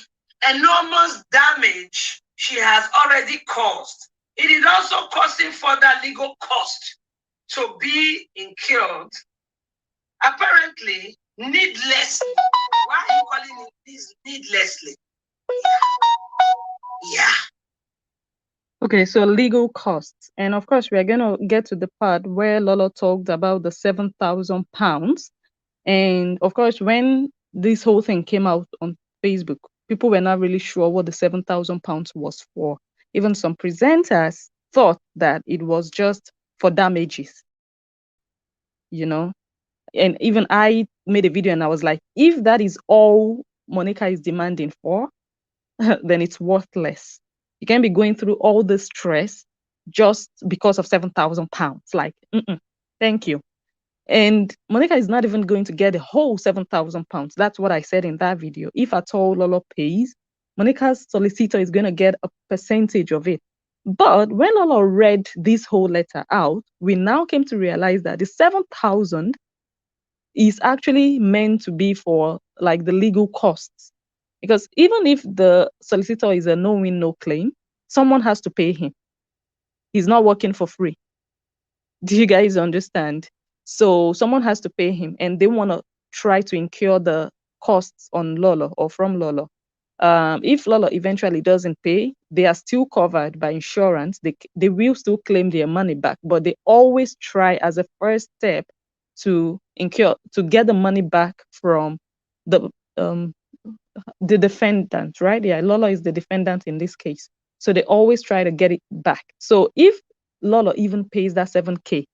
enormous damage she has already caused. It is also causing further legal cost to be incurred, apparently needlessly. Why are you calling it this needlessly? Yeah. Okay, so legal costs. And of course, we are going to get to the part where Lola talked about the £7,000. And of course, when this whole thing came out on Facebook, people were not really sure what the £7,000 was for. Even some presenters thought that it was just for damages, you know. And even I made a video and I was like, if that is all Monica is demanding for, then it's worthless. You can't be going through all this stress just because of £7,000. Like, thank you. And Monica is not even going to get the whole £7,000. That's what I said in that video. If at all Lolo pays, Monica's solicitor is going to get a percentage of it. But when Lolo read this whole letter out, we now came to realize that the 7,000 is actually meant to be for like the legal costs. Because even if the solicitor is a no-win, no-claim, someone has to pay him. He's not working for free. Do you guys understand? So someone has to pay him, and they want to try to incur the costs on Lola or from Lola. If Lola eventually doesn't pay, they are still covered by insurance. They will still claim their money back, but they always try as a first step to get the money back from the the defendant, right? Yeah, Lola is the defendant in this case. So they always try to get it back. So if Lola even pays that 7K,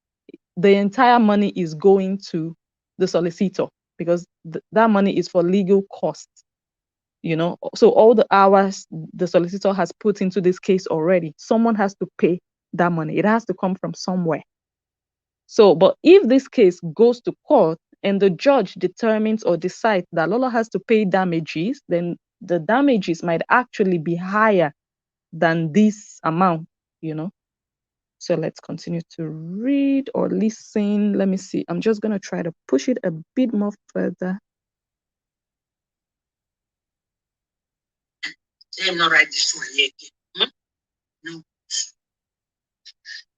the entire money is going to the solicitor because that money is for legal costs, you know. So all the hours the solicitor has put into this case already, someone has to pay that money. It has to come from somewhere. So, but if this case goes to court and the judge determines or decides that Lola has to pay damages, then the damages might actually be higher than this amount, you know. So let's continue to read or listen. Let me see. I'm just going to try to push it a bit more further. I'm not right this one yet. No.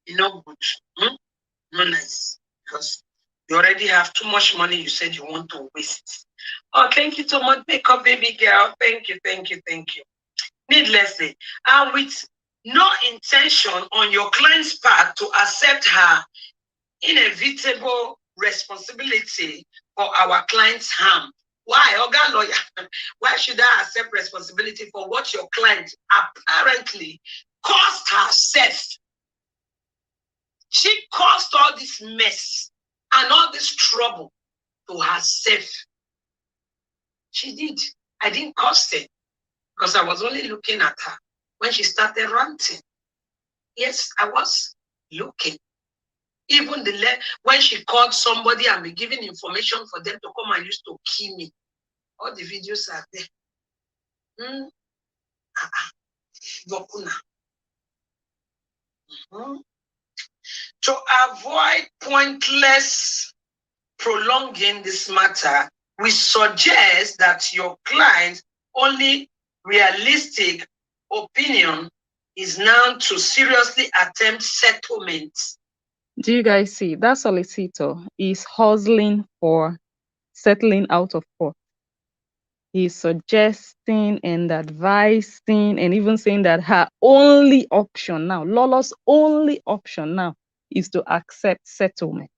You know, good. No nice. Because you already have too much money you said you want to waste. Oh, thank you so much, makeup baby girl. Thank you, thank you, thank you. Needlessly, and with no intention on your client's part to accept her inevitable responsibility for our client's harm. Why, Oga lawyer? Why should I accept responsibility for what your client apparently caused herself? She caused all this mess and all this trouble to herself. She did. I didn't cause it because I was only looking at her when she started ranting. Yes, I was looking. Even when she called somebody and be giving information for them to come and use to kill me. All the videos are there. To avoid pointless prolonging this matter, we suggest that your client's only realistic opinion is now to seriously attempt settlement. Do you guys see that solicitor is hustling for settling out of court? He's suggesting and advising and even saying that her only option now, Lola's only option now, is to accept settlement.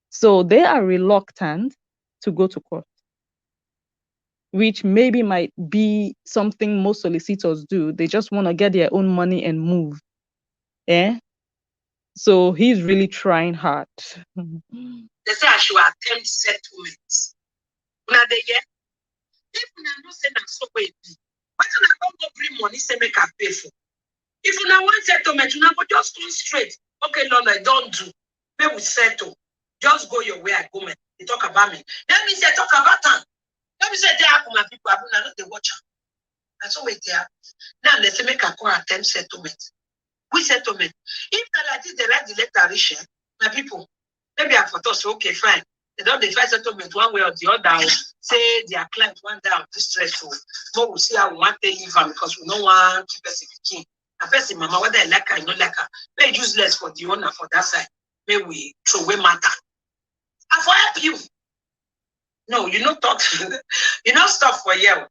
So they are reluctant to go to court, which maybe might be something most solicitors do. They just want to get their own money and move. Eh? So he's really trying hard. They say I should attempt settlement. Now they get, if we are not saying so way be, why can I go bring money say make I pay for? If you now want settlement, you now go just go straight. Okay, Lola, don't do. Maybe we settle. Just go your way, I go, man. They talk about me. Let me say talk about them. Let me say they have my people. I'm not the watcher. That's all we there. Now let's say make a call attempt settlement. We settlement. If not like this, they write the letter, Risha, my people. Maybe I thought, so okay, fine. They don't define settlement one way or the other. Say their client went down distressful. But we'll see how we want to leave her because we don't want to keep us king. I person, mama, whether I like her or not like her, may useless for the owner for that side. May we throw away matter. I for help you. No, you not talk. You not stop for you.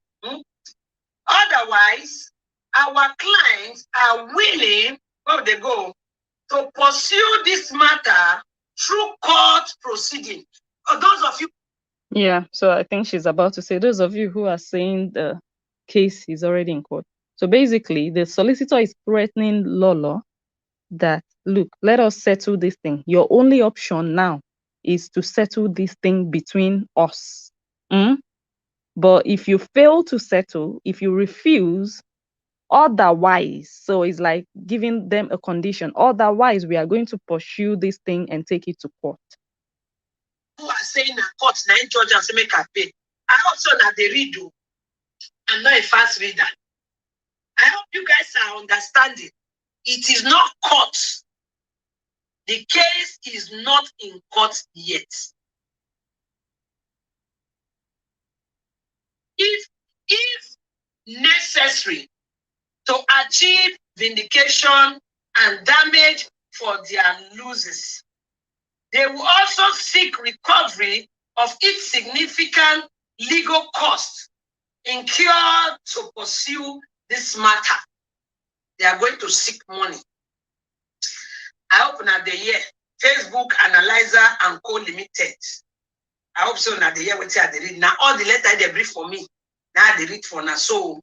Otherwise, our clients are willing, where they go, to pursue this matter through court proceeding. Those of you. Yeah, so I think she's about to say, those of you who are saying the case is already in court. So basically, the solicitor is threatening Lola that, look, let us settle this thing. Your only option now is to settle this thing between us. But if you fail to settle, if you refuse, otherwise, so it's like giving them a condition. Otherwise, we are going to pursue this thing and take it to court. Who are saying that court nine judges say make a pay. I also that they read. I'm not a fast reader. I hope you guys are understanding. It is not court. The case is not in court yet. If necessary to achieve vindication and damage for their losses, they will also seek recovery of its significant legal costs incurred to pursue this matter. They are going to seek money. I hope now the year Facebook Analyzer and Co Limited. I hope so now the year what they read. Now all the letter they brief for me. Now they read for now. So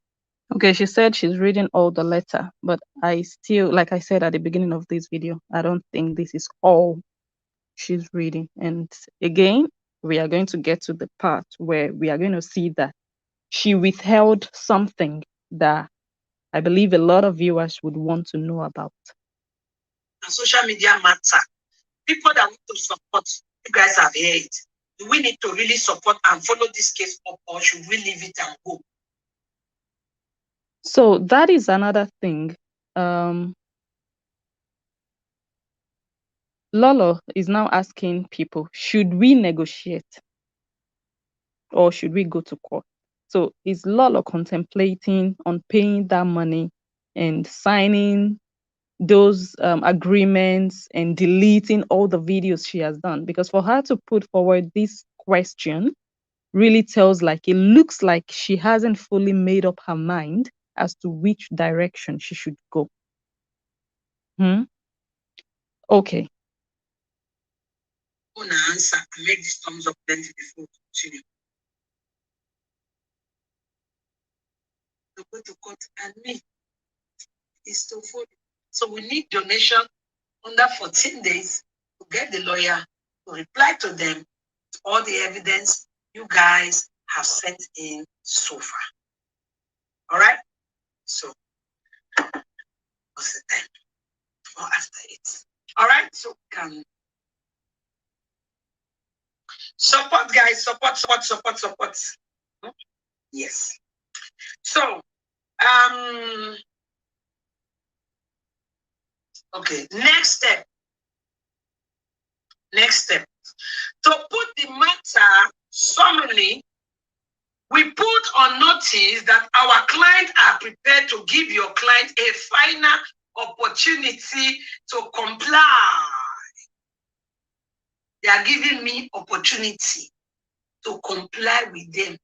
okay, she said she's reading all the letter, but I still, like I said at the beginning of this video, I don't think this is all she's reading. And again, we are going to get to the part where we are going to see that she withheld something that I believe a lot of viewers would want to know about. social media matter. People that want to support, you guys have heard it. Do we need to really support and follow this case up, or should we leave it and go? So that is another thing. Lolo is now asking people, should we negotiate or should we go to court? So is Lolo contemplating on paying that money and signing those agreements and deleting all the videos she has done? Because for her to put forward this question really tells, like, it looks like she hasn't fully made up her mind as to which direction she should go. Okay. I want to answer and make this thumbs up plenty before we continue. To go to court and me is to follow. So we need donation under 14 days to get the lawyer to reply to them to all the evidence you guys have sent in so far. All right? So, what's the time? Or after it. All right? So, can support, guys. Support. Yes. So, okay, next step. To put the matter summarily, we put on notice that our client are prepared to give your client a final opportunity to comply. They are giving me opportunity to comply with them.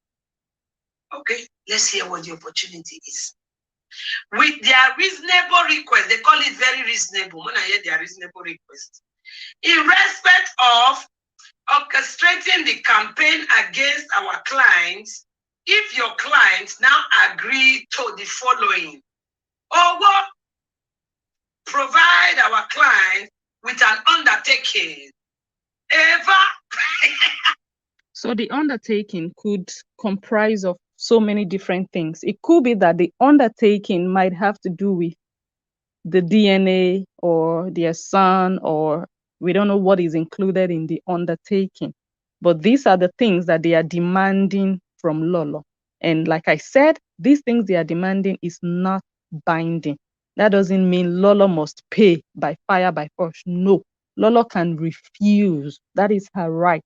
Okay, let's hear what the opportunity is. With their reasonable request, they call it very reasonable. When I hear their reasonable request, in respect of orchestrating the campaign against our clients, if your clients now agree to the following, or what? Provide our client with an undertaking. So the undertaking could comprise of so many different things. It could be that the undertaking might have to do with the DNA or their son, or we don't know what is included in the undertaking. But these are the things that they are demanding from Lolo. And like I said, these things they are demanding is not binding. That doesn't mean Lolo must pay by fire, by force. No, Lolo can refuse. That is her right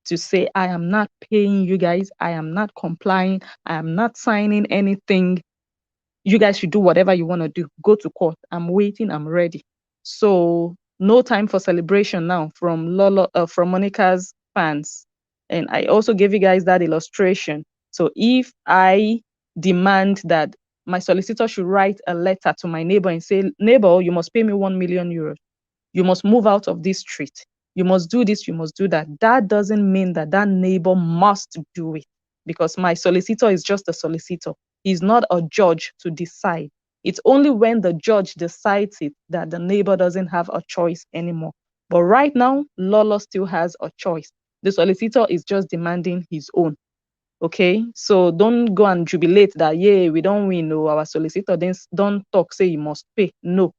to say, I am not paying you guys. I am not complying. I am not signing anything. You guys should do whatever you want to do. Go to court. I'm waiting. I'm ready. So no time for celebration now from from Monica's fans. And I also gave you guys that illustration. So if I demand that my solicitor should write a letter to my neighbor and say, neighbor, you must pay me 1 million euros. You must move out of this street. You must do this. You must do that. That doesn't mean that that neighbor must do it, because my solicitor is just a solicitor. He's not a judge to decide. It's only when the judge decides it that the neighbor doesn't have a choice anymore. But right now, Lolo still has a choice. The solicitor is just demanding his own. Okay, so don't go and jubilate that, yeah, we don't win. No, our solicitor then don't talk, say he must pay. No.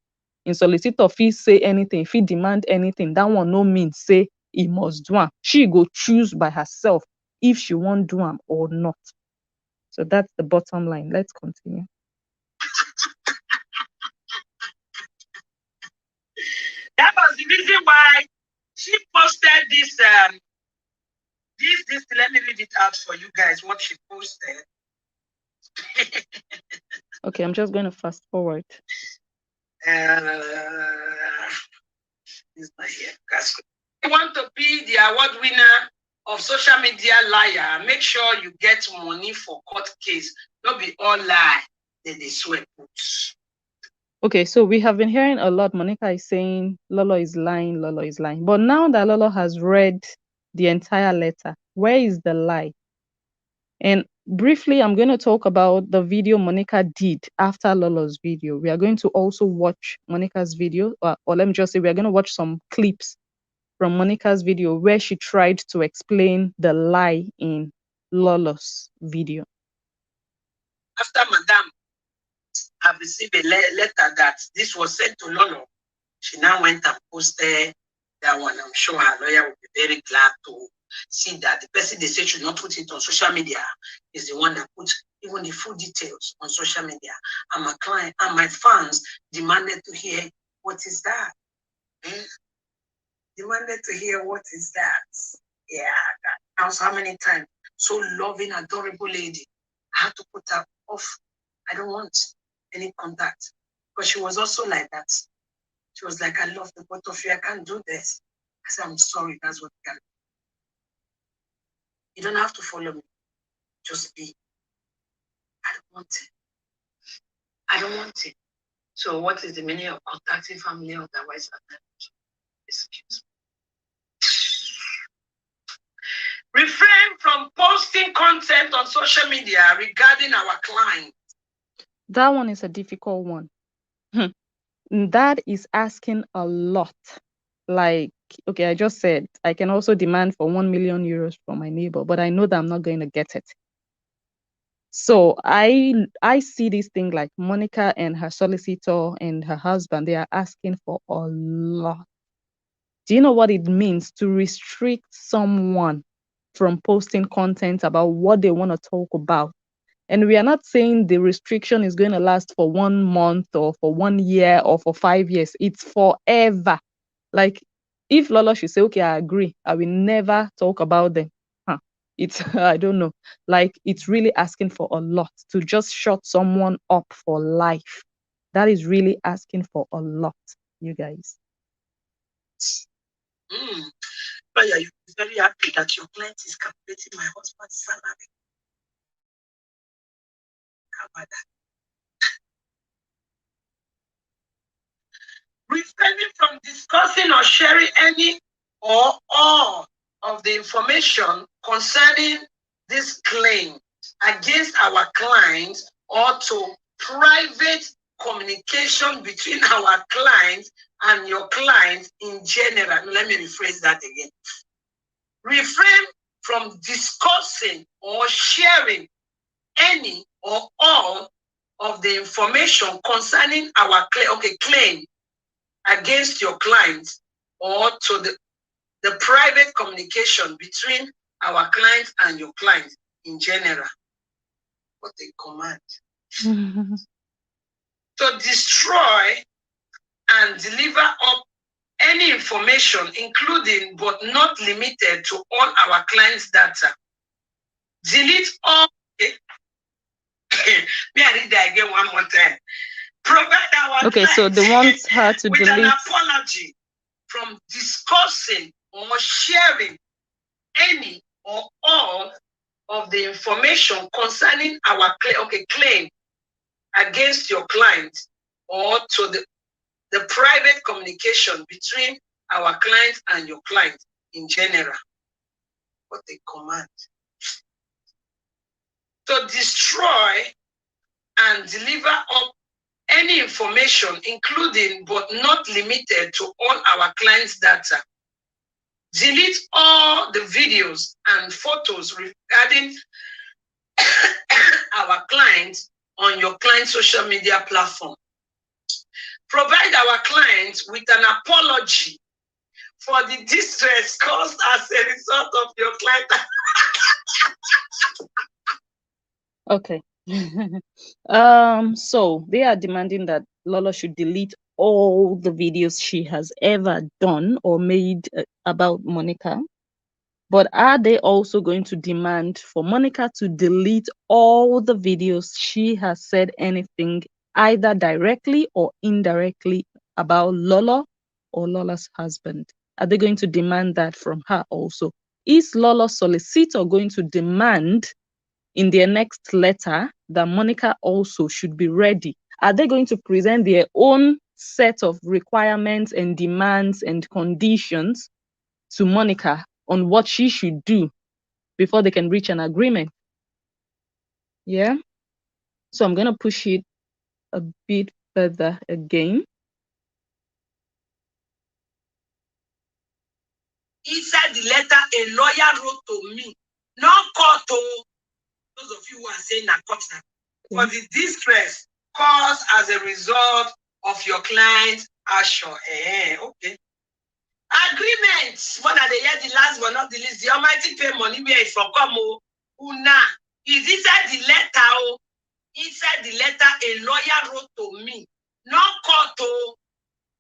In solicitor, if he say anything, if he demand anything, that one no mean say he must do am. She go choose by herself if she won't do am or not. So that's the bottom line. Let's continue. That was the reason why she posted this. This. Let me read it out for you guys. What she posted. Okay, I'm just going to fast forward. Is not here. You want to be the award winner of social media liar? Make sure you get money for court case. Don't be all lie. Then they swear boots. Okay, so we have been hearing a lot. Monica is saying Lolo is lying, Lolo is lying. But now that Lolo has read the entire letter, where is the lie? And briefly, I'm going to talk about the video Monica did after Lolo's video. We are going to also watch Monica's video, or let me just say, we are going to watch some clips from Monica's video where she tried to explain the lie in Lolo's video. After Madame have received a letter that this was sent to Lolo, she now went and posted that one. I'm sure her lawyer will be very glad to see that the person they say should not put it on social media is the one that put even the full details on social media. And my client and my fans demanded to hear, what is that? Demanded to hear, what is that? Yeah, that was how many times? So loving, adorable lady. I had to put her off. I don't want any contact. But she was also like that. She was like, I love the both of you. I can't do this. I said, I'm sorry. That's what we can. You don't have to follow me. Just be. I don't want it. I don't want it. So what is the meaning of contacting family otherwise? Excuse me. Refrain from posting content on social media regarding our client. That one is a difficult one. That is asking a lot. Like, okay, I just said I can also demand for 1 million euros from my neighbor, but I know that I'm not going to get it. So I see this thing like Monica and her solicitor and her husband, they are asking for a lot. Do you know what it means to restrict someone from posting content about what they want to talk about? And we are not saying the restriction is going to last for 1 month or for 1 year or for 5 years. It's forever. Like, if Lola should say, okay, I agree, I will never talk about them. It's, I don't know. Like, it's really asking for a lot to just shut someone up for life. That is really asking for a lot, you guys. But yeah, you're very happy that your client is calculating my husband's salary. How about that? Refraining from discussing or sharing any or all of the information concerning this claim against our clients or to private communication between our clients and your clients in general. Let me rephrase that again. Refrain from discussing or sharing any or all of the information concerning our claim against your client or to the private communication between our client and your client in general. What a command. To destroy and deliver up any information, including but not limited to all our clients' data. Delete all. May I read that again one more time? Provide our okay, so they want her to with delete an apology from discussing or sharing any or all of the information concerning our claim against your client or to the private communication between our client and your client in general. What a command. To destroy and deliver up any information, including but not limited to all our clients' data. Delete all the videos and photos regarding our clients on your client social media platform. Provide our clients with an apology for the distress caused as a result of your client. Okay. So they are demanding that Lola should delete all the videos she has ever done or made about Monica. But are they also going to demand for Monica to delete all the videos she has said anything either directly or indirectly about Lola or Lola's husband? Are they going to demand that from her also? Is Lola's solicitor going to demand in their next letter that Monica also should be ready? Are they going to present their own set of requirements and demands and conditions to Monica on what she should do before they can reach an agreement? Yeah. So I'm going to push it a bit further again. Inside the letter, a lawyer wrote to me, not court to those of you who are saying na court na, for the distress caused as a result of your client's action. Okay. Agreements. One of the year, the last but not the least, the Almighty pay money where it from come. Una is inside the letter. Oh, inside the letter, a lawyer wrote to me, not court. Oh,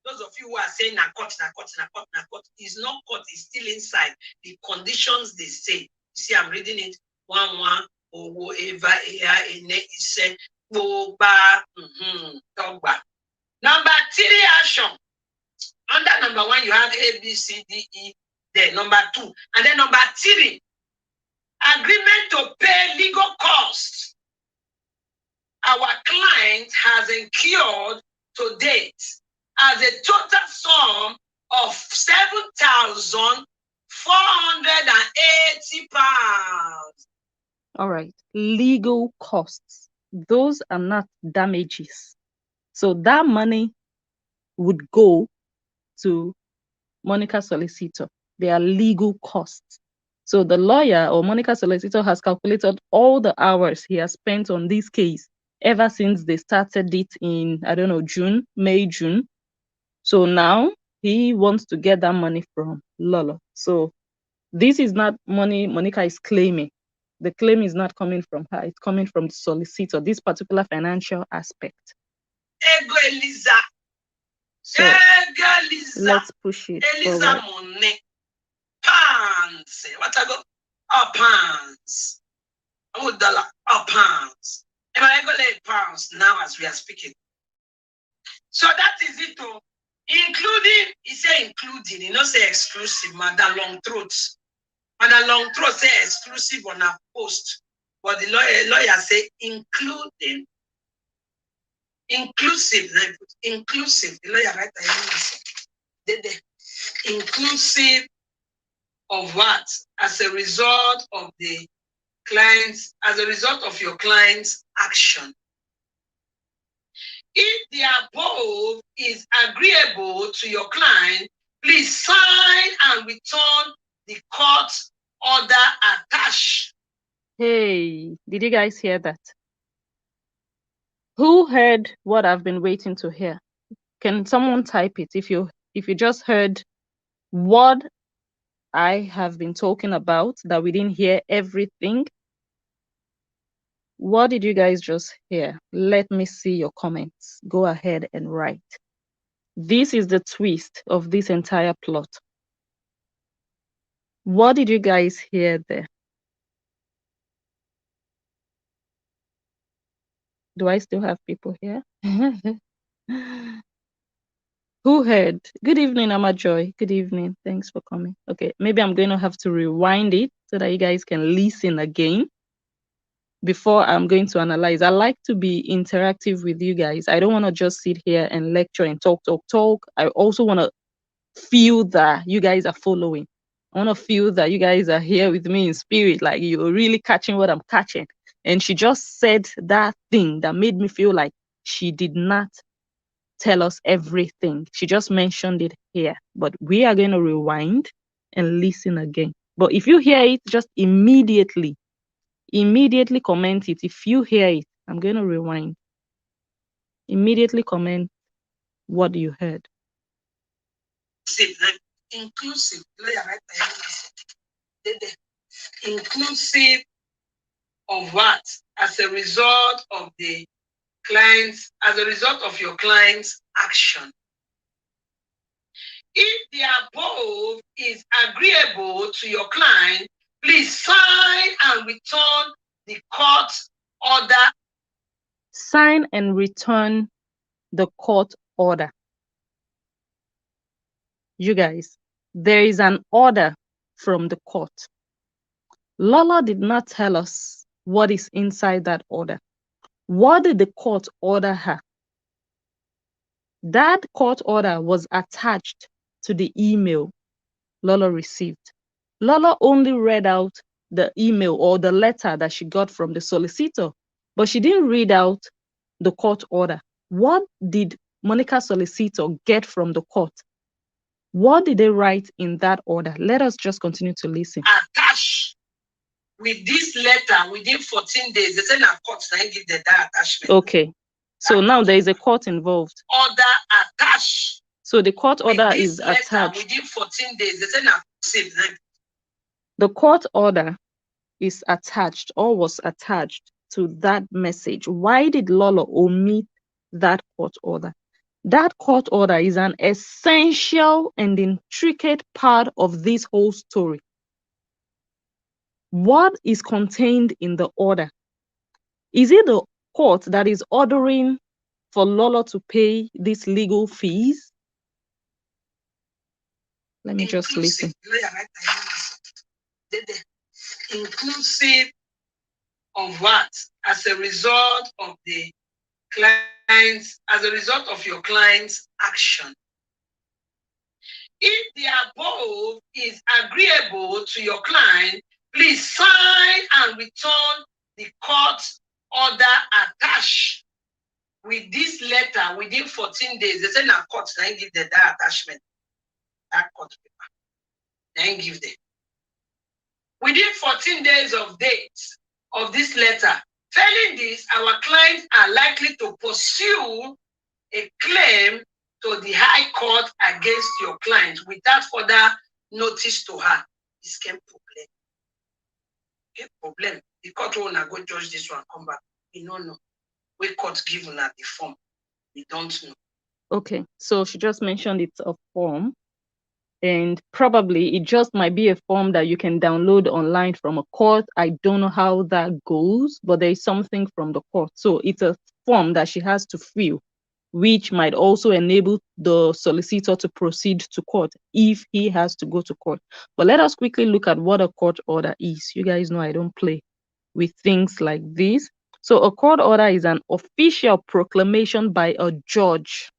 those of you who are saying na court, na court, na court, na court, is not court, it's still inside the conditions they say. You see, I'm reading it. One, owo, eva, ea, ene, ise, boba, dogba. Number 3 action. Under number 1, you have A, B, C, D, E. Then number 2. And then number 3, agreement to pay legal costs. Our client has incurred to date as a total sum of £7,480. All right. Legal costs. Those are not damages. So that money would go to Monica's solicitor. They are legal costs. So the lawyer or Monica's solicitor has calculated all the hours he has spent on this case ever since they started it in, I don't know, May, June. So now he wants to get that money from Lola. So this is not money Monica is claiming. The claim is not coming from her. It's coming from the solicitor, this particular financial aspect. Ego Eliza. So let's push it Eliza forward. money. Pants. What I go? Oh, pants. $1. Oh, pounds. If I go lay pounds now as we are speaking. So that is it. Including, he say including, he not say exclusive, Madam Long Throats. Madam Long Throat say exclusive on a post. But the lawyer say including, inclusive, inclusive. The lawyer write the inclusive of what? As a result of the clients, as a result of your client's action. If the above is agreeable to your client, please sign and return the court order attached. Hey, did you guys hear that? Who heard what I've been waiting to hear? Can someone type it if you just heard what I have been talking about, that we didn't hear everything? What did you guys just hear? Let me see your comments. Go ahead and write. This is the twist of this entire plot. What did you guys hear there? Do I still have people here? Who heard? Good evening, Amajoy. Good evening. Thanks for coming. Okay, maybe I'm going to have to rewind it so that you guys can listen again before I'm going to analyze. I like to be interactive with you guys. I don't want to just sit here and lecture and talk. I also want to feel that you guys are following. I want to feel that you guys are here with me in spirit, like you're really catching what I'm catching. And she just said that thing that made me feel like she did not tell us everything. She just mentioned it here, but we are going to rewind and listen again. But if you hear it, just immediately comment it. If you hear it, I'm going to rewind. Immediately comment what you heard. Inclusive, inclusive of what? As a result of the clients, as a result of your client's action. If the above is agreeable to your client, please sign and return the court order. Sign and return the court order. You guys, there is an order from the court. Lola did not tell us what is inside that order. What did the court order her? That court order was attached to the email Lola received. Lola only read out the email or the letter that she got from the solicitor. but she didn't read out the court order. What did Monica's solicitor get from the court? What did they write in that order? Let us just continue to listen. Attach with this letter within 14 days. They say na court na give the attachment. Okay. So now there is a court involved. Order attached. So the court order is attached. Within 14 days. They say na save. The court order is attached or was attached to that message. Why did Lolo omit that court order? That court order is an essential and intricate part of this whole story. What is contained in the order? Is it the court that is ordering for Lolo to pay these legal fees? Let me just listen. Inclusive of what? As a result of the client's, as a result of your client's action. If the above is agreeable to your client, please sign and return the court order attached with this letter within 14 days. They say na court, then give them that attachment, that court paper. Then give them. Within 14 days of date of this letter, failing this, our clients are likely to pursue a claim to the High Court against your client without further notice to her. This can problem. Okay, problem. The court will not go judge this one, come back. We don't know. We court given at the form. We don't know. Okay, so she just mentioned it's a form, and probably it just might be a form that you can download online from a court. I don't know how that goes, but there is something from the court. So it's a form that she has to fill, which might also enable the solicitor to proceed to court if he has to go to court. But let us quickly look at what a court order is. You guys know I don't play with things like this. So a court order is an official proclamation by a judge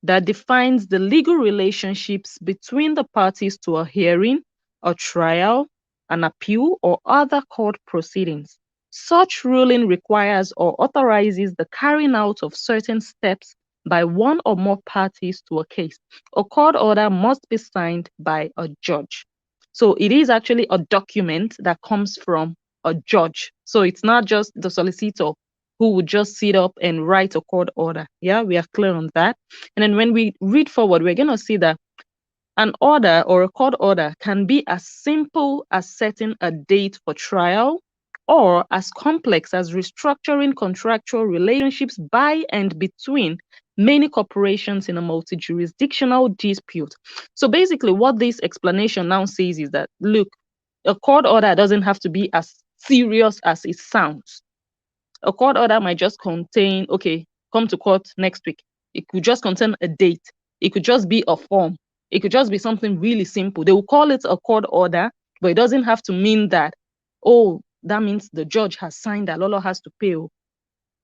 that defines the legal relationships between the parties to a hearing, a trial, an appeal, or other court proceedings. Such ruling requires or authorizes the carrying out of certain steps by one or more parties to a case. A court order must be signed by a judge. So it is actually a document that comes from a judge. So it's not just the solicitor who would just sit up and write a court order. Yeah, we are clear on that. And then when we read forward, we're going to see that an order or a court order can be as simple as setting a date for trial, or as complex as restructuring contractual relationships by and between many corporations in a multi-jurisdictional dispute. So basically what this explanation now says is that, look, a court order doesn't have to be as serious as it sounds. A court order might just contain, okay, come to court next week. It could just contain a date. It could just be a form. It could just be something really simple. They will call it a court order, but it doesn't have to mean that, oh, that means the judge has signed that Lolo has to pay.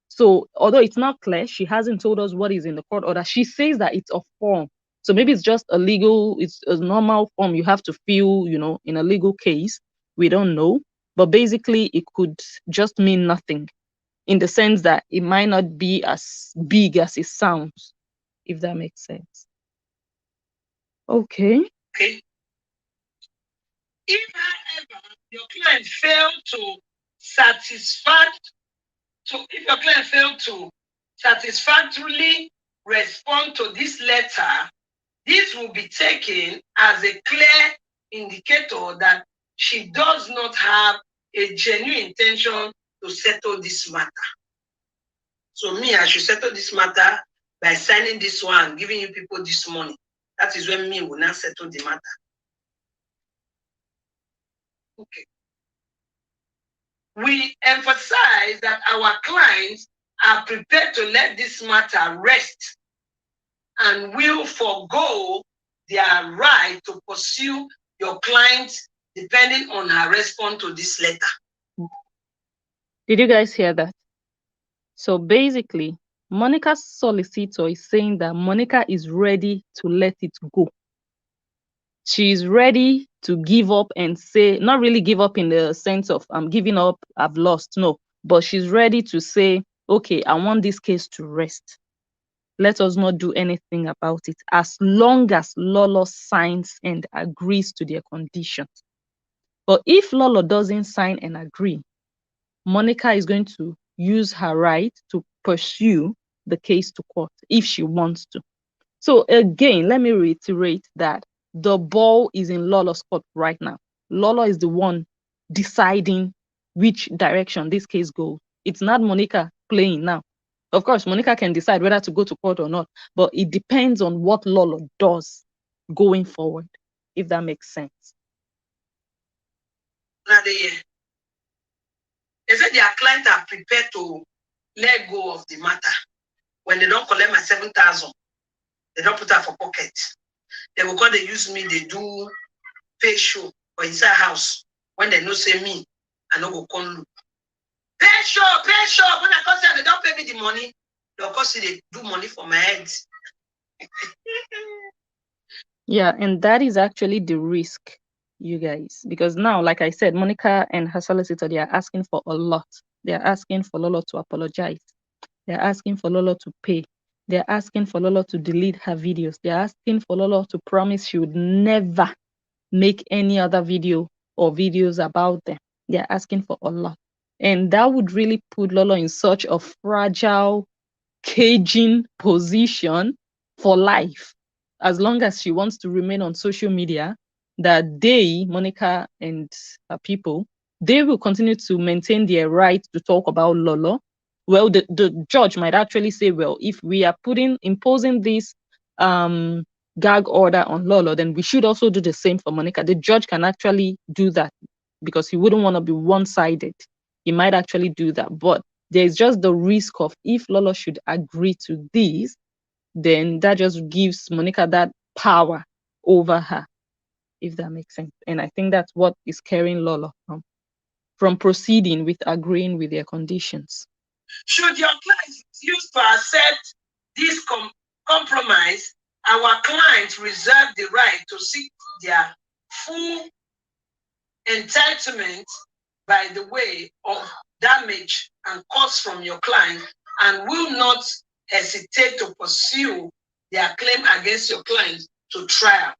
So although it's not clear, she hasn't told us what is in the court order. She says that it's a form. So maybe it's just a legal, it's a normal form you have to fill, in a legal case. We don't know. But basically, it could just mean nothing, in the sense that it might not be as big as it sounds, if that makes sense. Okay. If, however, your client failed to satisfactorily respond to this letter, this will be taken as a clear indicator that she does not have a genuine intention to settle this matter. So me, I should settle this matter by signing this one, giving you people this money. That is when me will not settle the matter. Okay. We emphasize that our clients are prepared to let this matter rest and will forego their right to pursue your client depending on her response to this letter. Did you guys hear that? So basically, Monica's solicitor is saying that Monica is ready to let it go. She is ready to give up and say, not really give up in the sense of I'm giving up, I've lost. No, but she's ready to say, okay, I want this case to rest. Let us not do anything about it as long as Lolo signs and agrees to their conditions. But if Lolo doesn't sign and agree, Monica is going to use her right to pursue the case to court if she wants to. So again, let me reiterate that the ball is in Lolo's court right now. Lolo is the one deciding which direction this case goes. It's not Monica playing now. Of course, Monica can decide whether to go to court or not, but it depends on what Lolo does going forward, if that makes sense. They said their clients are prepared to let go of the matter. When they don't collect my 7,000, they don't put her for pocket. They will come, they use me, they do pay show or inside house. When they know say me, I no go come look. Pay show. When I come say they don't pay me the money, they'll come say they do money for my head. Yeah, and that is actually the risk, you guys, because now, like I said, Monica and her solicitor, they are asking for a lot. They are asking for Lolo to apologize. They're asking for Lolo to pay. They're asking for Lolo to delete her videos. They're asking for Lolo to promise she would never make any other video or videos about them. They're asking for a lot. And that would really put Lolo in such a fragile, caging position for life. As long as she wants to remain on social media, that they, Monica and her people, they will continue to maintain their right to talk about Lolo. Well, the judge might actually say, well, if we are imposing this gag order on Lolo, then we should also do the same for Monica. The judge can actually do that because he wouldn't want to be one-sided. He might actually do that. But there's just the risk of if Lolo should agree to this, then that just gives Monica that power over her, if that makes sense. And I think that's what is carrying Lolo from proceeding with agreeing with their conditions. Should your client refuse to accept this compromise, our clients reserve the right to seek their full entitlement by the way of damage and costs from your client and will not hesitate to pursue their claim against your client to trial.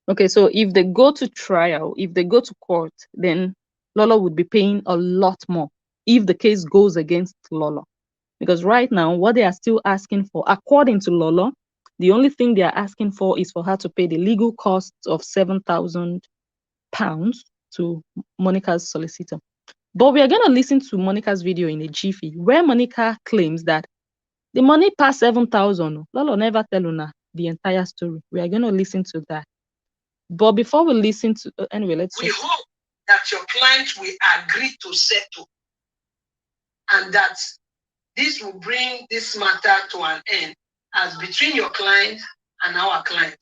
Okay, so if they go to trial, if they go to court, then Lolo would be paying a lot more if the case goes against Lolo. Because right now, what they are still asking for, according to Lolo, the only thing they are asking for is for her to pay the legal costs of £7,000 to Monica's solicitor. But we are going to listen to Monica's video in a jiffy, where Monica claims that the money past 7,000. Lolo never tell Una the entire story. We are going to listen to that. But before we listen to, anyway, we hope that your client will agree to settle and that this will bring this matter to an end as between your client and our client.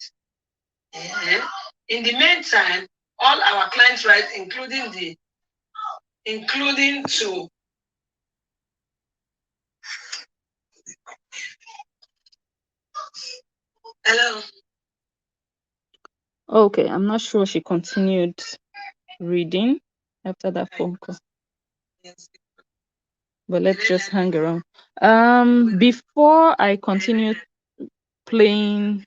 In the meantime, all our clients' rights, including to hello. Okay, I'm not sure she continued reading after that phone call. Yes. But let's just hang around. Before I continue playing.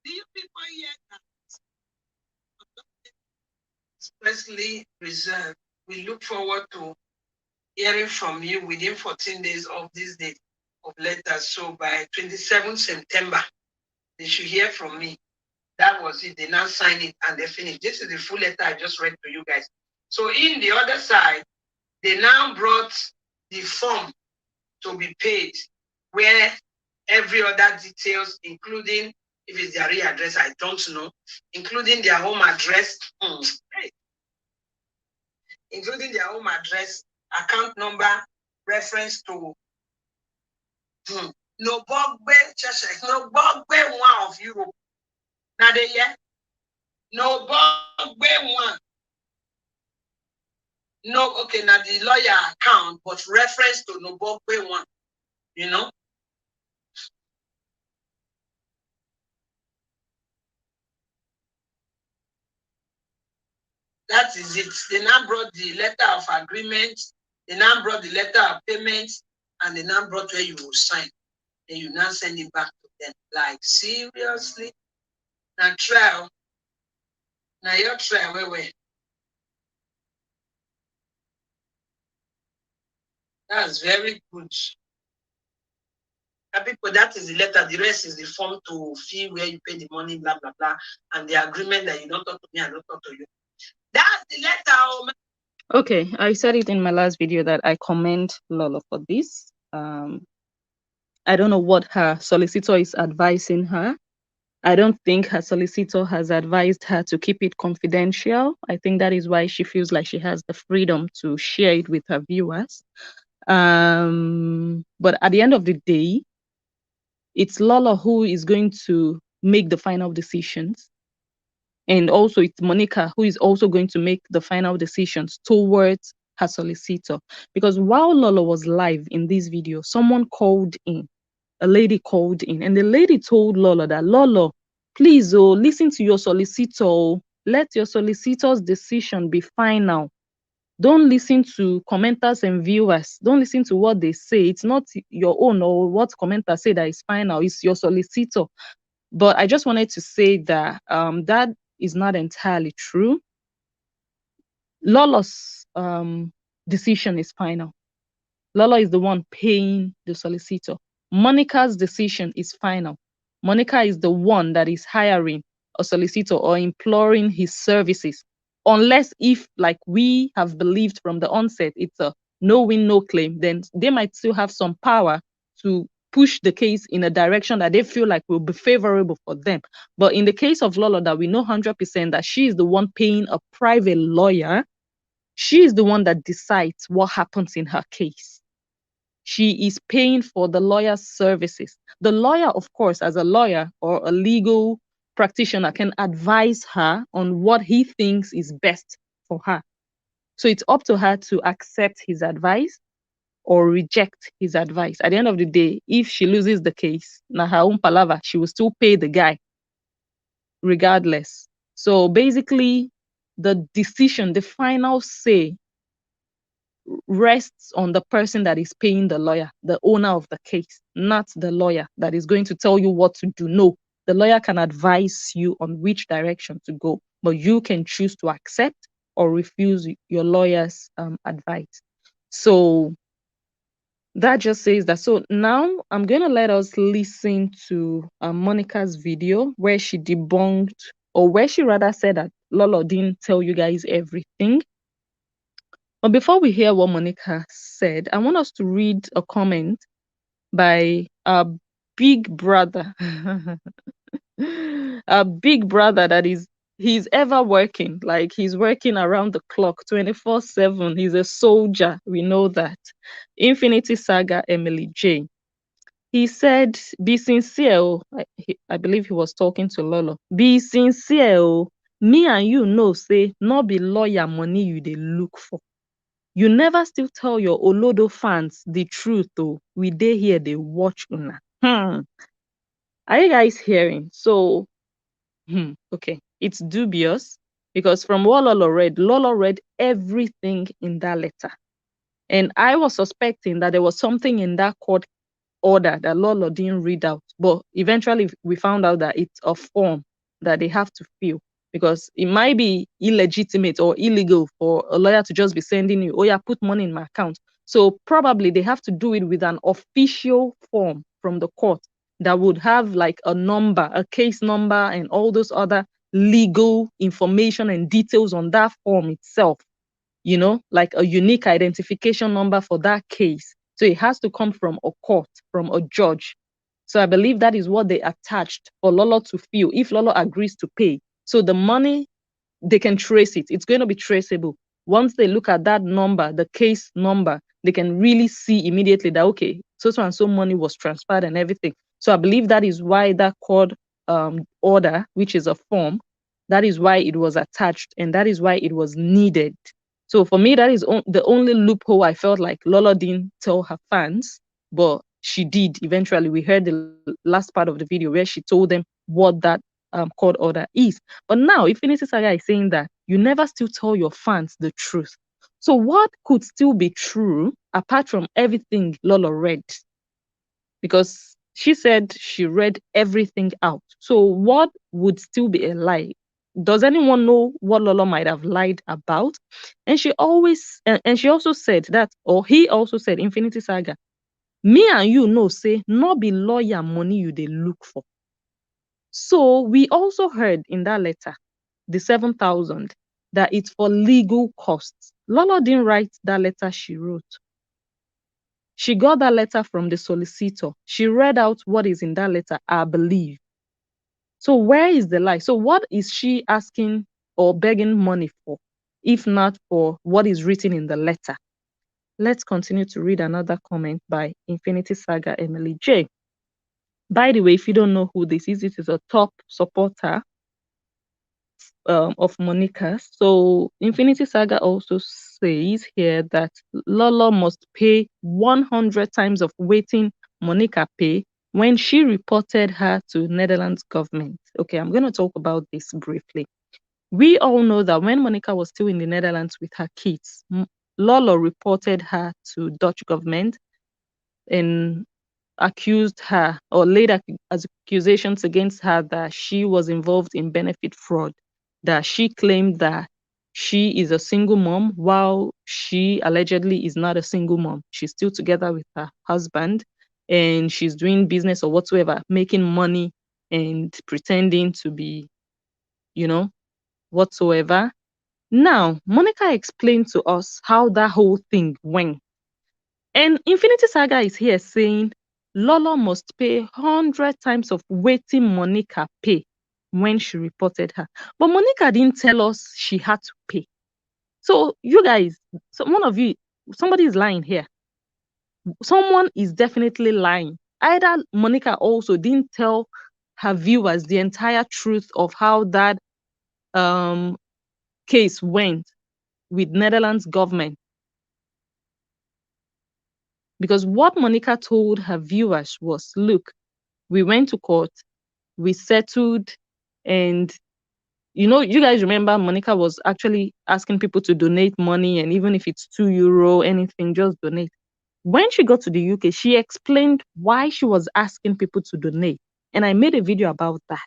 Do you people hear that? Expressly reserved. We look forward to hearing from you within 14 days of this date of letters. So by 27th September, they should hear from me. That was it. They now sign it and they finish. This is the full letter I just read to you guys. So in the other side, they now brought the form to be paid, where every other details, including if it's their real address, I don't know, including their home address, including their home address, account number, reference to Nobogbe one of Europe. Now they yeah, Nobogbe one. No, okay, now the lawyer account, but reference to Nobogbe one. You know. That is it. They now brought the letter of agreement, they now brought the letter of payment, and they now brought where you will sign. Then you now send it back to them. Like, seriously? Now trial. Now your trial, where? That's very good. People, that is the letter. The rest is the form to fill where you pay the money, blah, blah, blah. And the agreement that you don't talk to me, I don't talk to you. That's the letter. Oh, okay, I said it in my last video that I commend Lola for this. I don't know what her solicitor is advising her. I don't think her solicitor has advised her to keep it confidential. I think that is why she feels like she has the freedom to share it with her viewers. But at the end of the day, it's Lola who is going to make the final decisions. And also it's Monica who is also going to make the final decisions towards her solicitor. Because while Lola was live in this video, someone called in, a lady called in, and the lady told Lola that, Lola, please, listen to your solicitor. Let your solicitor's decision be final. Don't listen to commenters and viewers. Don't listen to what they say. It's not your own or what commenters say that is final. It's your solicitor. But I just wanted to say that that is not entirely true. Lola's decision is final. Lola is the one paying the solicitor. Monica's decision is final. Monica is the one that is hiring a solicitor or imploring his services. Unless if, like we have believed from the onset, it's a no win, no claim, then they might still have some power to push the case in a direction that they feel like will be favorable for them. But in the case of Lola, that we know 100% that she is the one paying a private lawyer, she is the one that decides what happens in her case. She is paying for the lawyer's services. The lawyer, of course, as a lawyer or a legal practitioner, can advise her on what he thinks is best for her. So it's up to her to accept his advice or reject his advice. At the end of the day, if she loses the case, na her own palava, she will still pay the guy regardless. So basically, the decision, the final say rests on the person that is paying the lawyer, the owner of the case, not the lawyer that is going to tell you what to do. No, the lawyer can advise you on which direction to go, but you can choose to accept or refuse your lawyer's advice. So that just says that. So now I'm going to let us listen to Monica's video where she debunked, or where she rather said that Lolo didn't tell you guys everything. But before we hear what Monica said, I want us to read a comment by a big brother. A big brother that he's ever working. Like, he's working around the clock 24/7. He's a soldier. We know that. Infinity Saga Emily J. He said, be sincere. Oh. I believe he was talking to Lolo. Be sincere. Oh. Me and you know, say, not be lawyer money you they look for. You never still tell your Olodo fans the truth, though. We dey here, they watch una. Are you guys hearing? So, okay, it's dubious because from what Lolo read everything in that letter. And I was suspecting that there was something in that court order that Lolo didn't read out. But eventually we found out that it's a form that they have to fill, because it might be illegitimate or illegal for a lawyer to just be sending you, oh yeah, put money in my account. So probably they have to do it with an official form from the court that would have like a number, a case number, and all those other legal information and details on that form itself, like a unique identification number for that case. So it has to come from a court, from a judge. So I believe that is what they attached for Lolo to fill if Lolo agrees to pay. So the money, they can trace it. It's going to be traceable. Once they look at that number, the case number, they can really see immediately that, okay, so and so money was transferred and everything. So I believe that is why that court order, which is a form, that is why it was attached, and that is why it was needed. So for me, that is the only loophole I felt like Lola didn't tell her fans, but she did eventually. We heard the last part of the video where she told them what that court order is. But now Infinity Saga is saying that you never still tell your fans the truth. So what could still be true apart from everything Lolo read? Because she said she read everything out. So what would still be a lie? Does anyone know what Lolo might have lied about? And she always and she also said that, or he also said, Infinity Saga, me and you know say not be lawyer money you they look for. So we also heard in that letter, the 7,000, that it's for legal costs. Lolo didn't write that letter she wrote. She got that letter from the solicitor. She read out what is in that letter, I believe. So where is the lie? So what is she asking or begging money for, if not for what is written in the letter? Let's continue to read another comment by Infinity Saga Emily J. By the way, if you don't know who this is a top supporter of Monica. So Infinity Saga also says here that Lolo must pay 100 times of waiting Monica pay when she reported her to Netherlands government. Okay, I'm going to talk about this briefly. We all know that when Monica was still in the Netherlands with her kids, Lolo reported her to Dutch government and accused her or laid accusations against her that she was involved in benefit fraud, that she claimed that she is a single mom while she allegedly is not a single mom. She's still together with her husband and she's doing business or whatsoever, making money and pretending to be, whatsoever. Now, Monica explained to us how that whole thing went. And Infinity Saga is here saying Lolo must pay 100 times of waiting Monica pay when she reported her. But Monica didn't tell us she had to pay. So you guys, one of you, somebody is lying here. Someone is definitely lying. Either Monica also didn't tell her viewers the entire truth of how that case went with Netherlands government. Because what Monica told her viewers was, look, we went to court, we settled, and you guys remember Monica was actually asking people to donate money, and even if it's €2, anything, just donate. When she got to the UK, she explained why she was asking people to donate. And I made a video about that,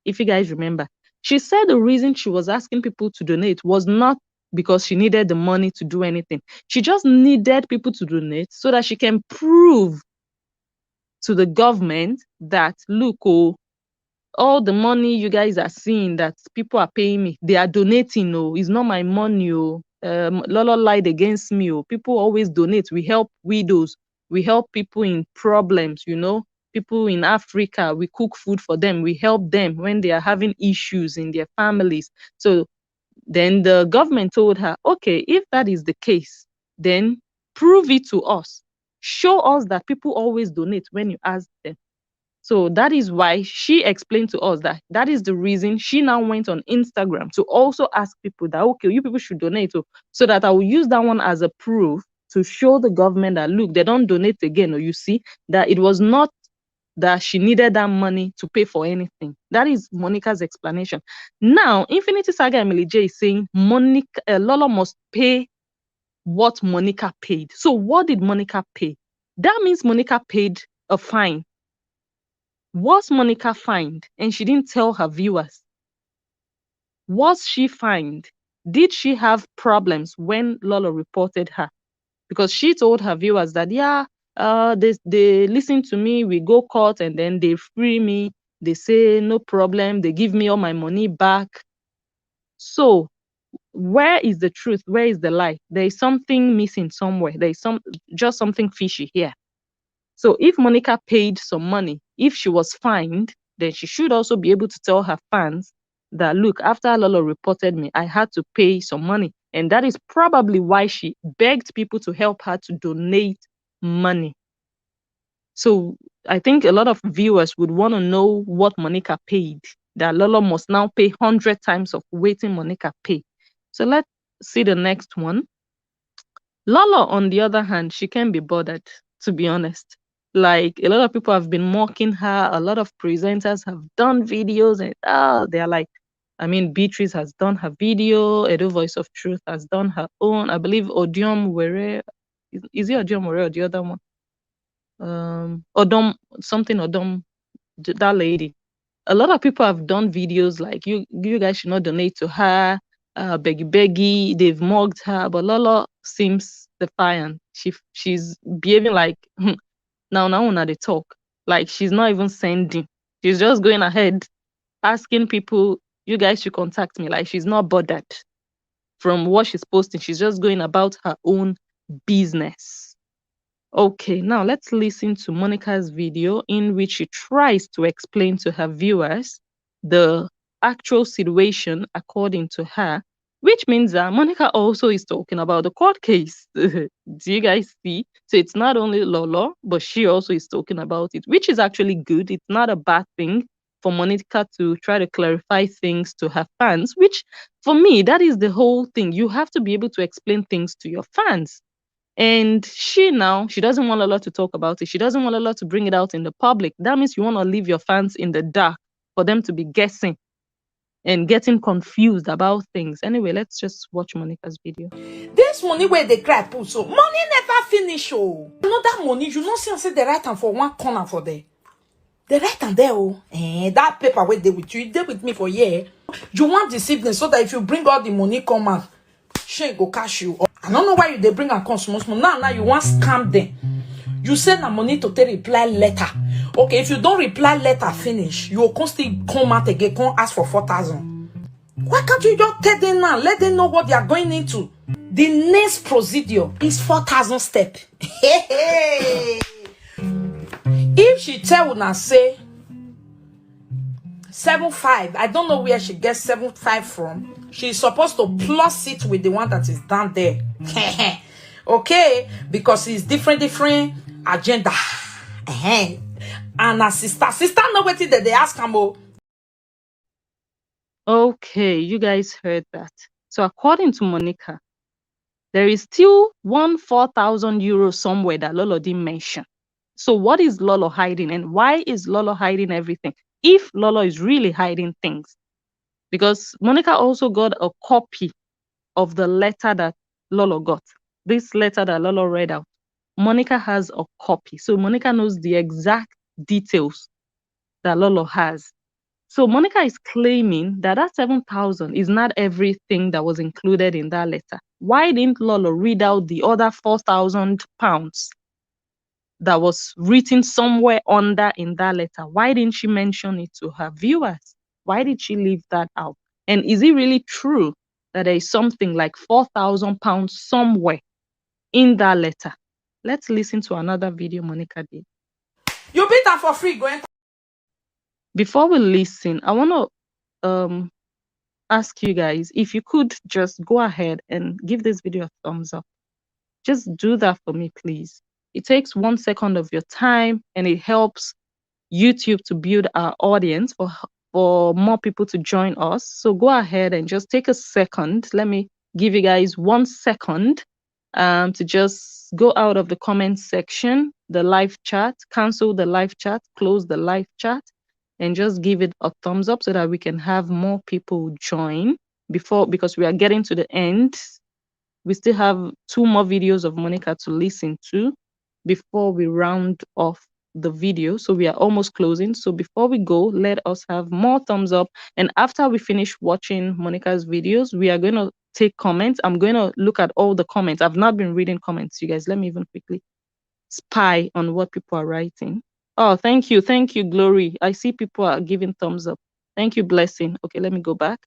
if you guys remember. She said the reason she was asking people to donate was not because she needed the money to do anything. She just needed people to donate so that she can prove to the government that, look, all the money you guys are seeing that people are paying me, they are donating. It's not my money. Lolo lied against me. People always donate. We help widows. We help people in problems, people in Africa. We cook food for them. We help them when they are having issues in their families. So then the government told her, okay, if that is the case, then prove it to us. Show us that people always donate when you ask them. So that is why she explained to us that is the reason she now went on Instagram to also ask people that, okay, you people should donate. So that I will use that one as a proof to show the government that, look, they don't donate again. Or you see that it was not that she needed that money to pay for anything. That is Monica's explanation. Now, Infinity Saga Emily J is saying Lolo must pay what Monica paid. So what did Monica pay? That means Monica paid a fine. Was Monica fined? And she didn't tell her viewers. Was she fined? Did she have problems when Lolo reported her? Because she told her viewers that, they listen to me, we go court, and then they free me. They say, no problem. They give me all my money back. So where is the truth? Where is the lie? There is something missing somewhere. There is just something fishy here. So if Monica paid some money, if she was fined, then she should also be able to tell her fans that, look, after Lolo reported me, I had to pay some money. And that is probably why she begged people to help her to donate money. So I think a lot of viewers would want to know what Monica paid, that Lolo must now pay 100 times of waiting Monica pay. So let's see the next one. Lolo, on the other hand, she can't be bothered, to be honest. Like, a lot of people have been mocking her. A lot of presenters have done videos, and they're like, I mean, Beatrice has done her video. Edo Voice of Truth has done her own. I believe Odiom Were, is it Odiom Were or the other one? Odom, something Odom, that lady. A lot of people have done videos like, you guys should not donate to her, beggy, they've mocked her, but Lola seems defiant. She's behaving like, now when they talk, like she's not even sending. She's just going ahead, asking people, you guys should contact me. Like, she's not bothered from what she's posting. She's just going about her own business. Okay, now let's listen to Monica's video in which she tries to explain to her viewers the actual situation according to her, which means that Monica also is talking about the court case. Do you guys see? So it's not only Lolo, but she also is talking about it, which is actually good. It's not a bad thing for Monica to try to clarify things to her fans, which for me, that is the whole thing. You have to be able to explain things to your fans. And she doesn't want Lola to talk about it. She doesn't want Lola to bring it out in the public. That means you want to leave your fans in the dark for them to be guessing and getting confused about things. Anyway, let's just watch Monica's video. This money where they cry put, so money never finish. Oh, another money, you don't see and say the right hand for one corner for there. The right hand there, oh, that paper where they with you, they with me for a year. You want discipline so that if you bring all the money come out, she go cash you. I don't know why they bring and come small. Now you want scam them. You send the money to take reply letter. Okay, if you don't reply letter finish, you will constantly come out again, come ask for 4,000. Why can't you just tell them now? Let them know what they are going into. The next procedure is 4,000 step. If she tell una say 7.5, I don't know where she gets 7.5 from. She's supposed to plus it with the one that is down there. Okay, because it's different agenda. And her sister know what it they ask her. Okay, you guys heard that. So according to Monica, there is still 4,000 euros somewhere that Lolo didn't mention. So what is Lolo hiding, and why is Lolo hiding everything? If Lolo is really hiding things, because Monica also got a copy of the letter that Lolo got. This letter that Lolo read out, Monica has a copy. So Monica knows the exact details that Lolo has. So Monica is claiming that 7,000 is not everything that was included in that letter. Why didn't Lolo read out the other 4,000 pounds that was written somewhere under in that letter? Why didn't she mention it to her viewers? Why did she leave that out? And is it really true that there is something like 4,000 pounds somewhere in that letter? Let's listen to another video Monica did. You beat her for free, go enter. Before we listen, I want to ask you guys if you could just go ahead and give this video a thumbs up. Just do that for me, please. It takes 1 second of your time, and it helps YouTube to build our audience for more people to join us. So go ahead and just take a second. Let me give you guys 1 second to just go out of the comment section, the live chat, cancel the live chat, close the live chat, and just give it a thumbs up so that we can have more people join because we are getting to the end. We still have 2 more videos of Monica to listen to before we round off the video. So we are almost closing. So before we go, let us have more thumbs up. And after we finish watching Monica's videos, we are going to take comments. I'm going to look at all the comments. I've not been reading comments, you guys. Let me even quickly spy on what people are writing. Oh, thank you. Thank you, Glory. I see people are giving thumbs up. Thank you, Blessing. Okay, let me go back.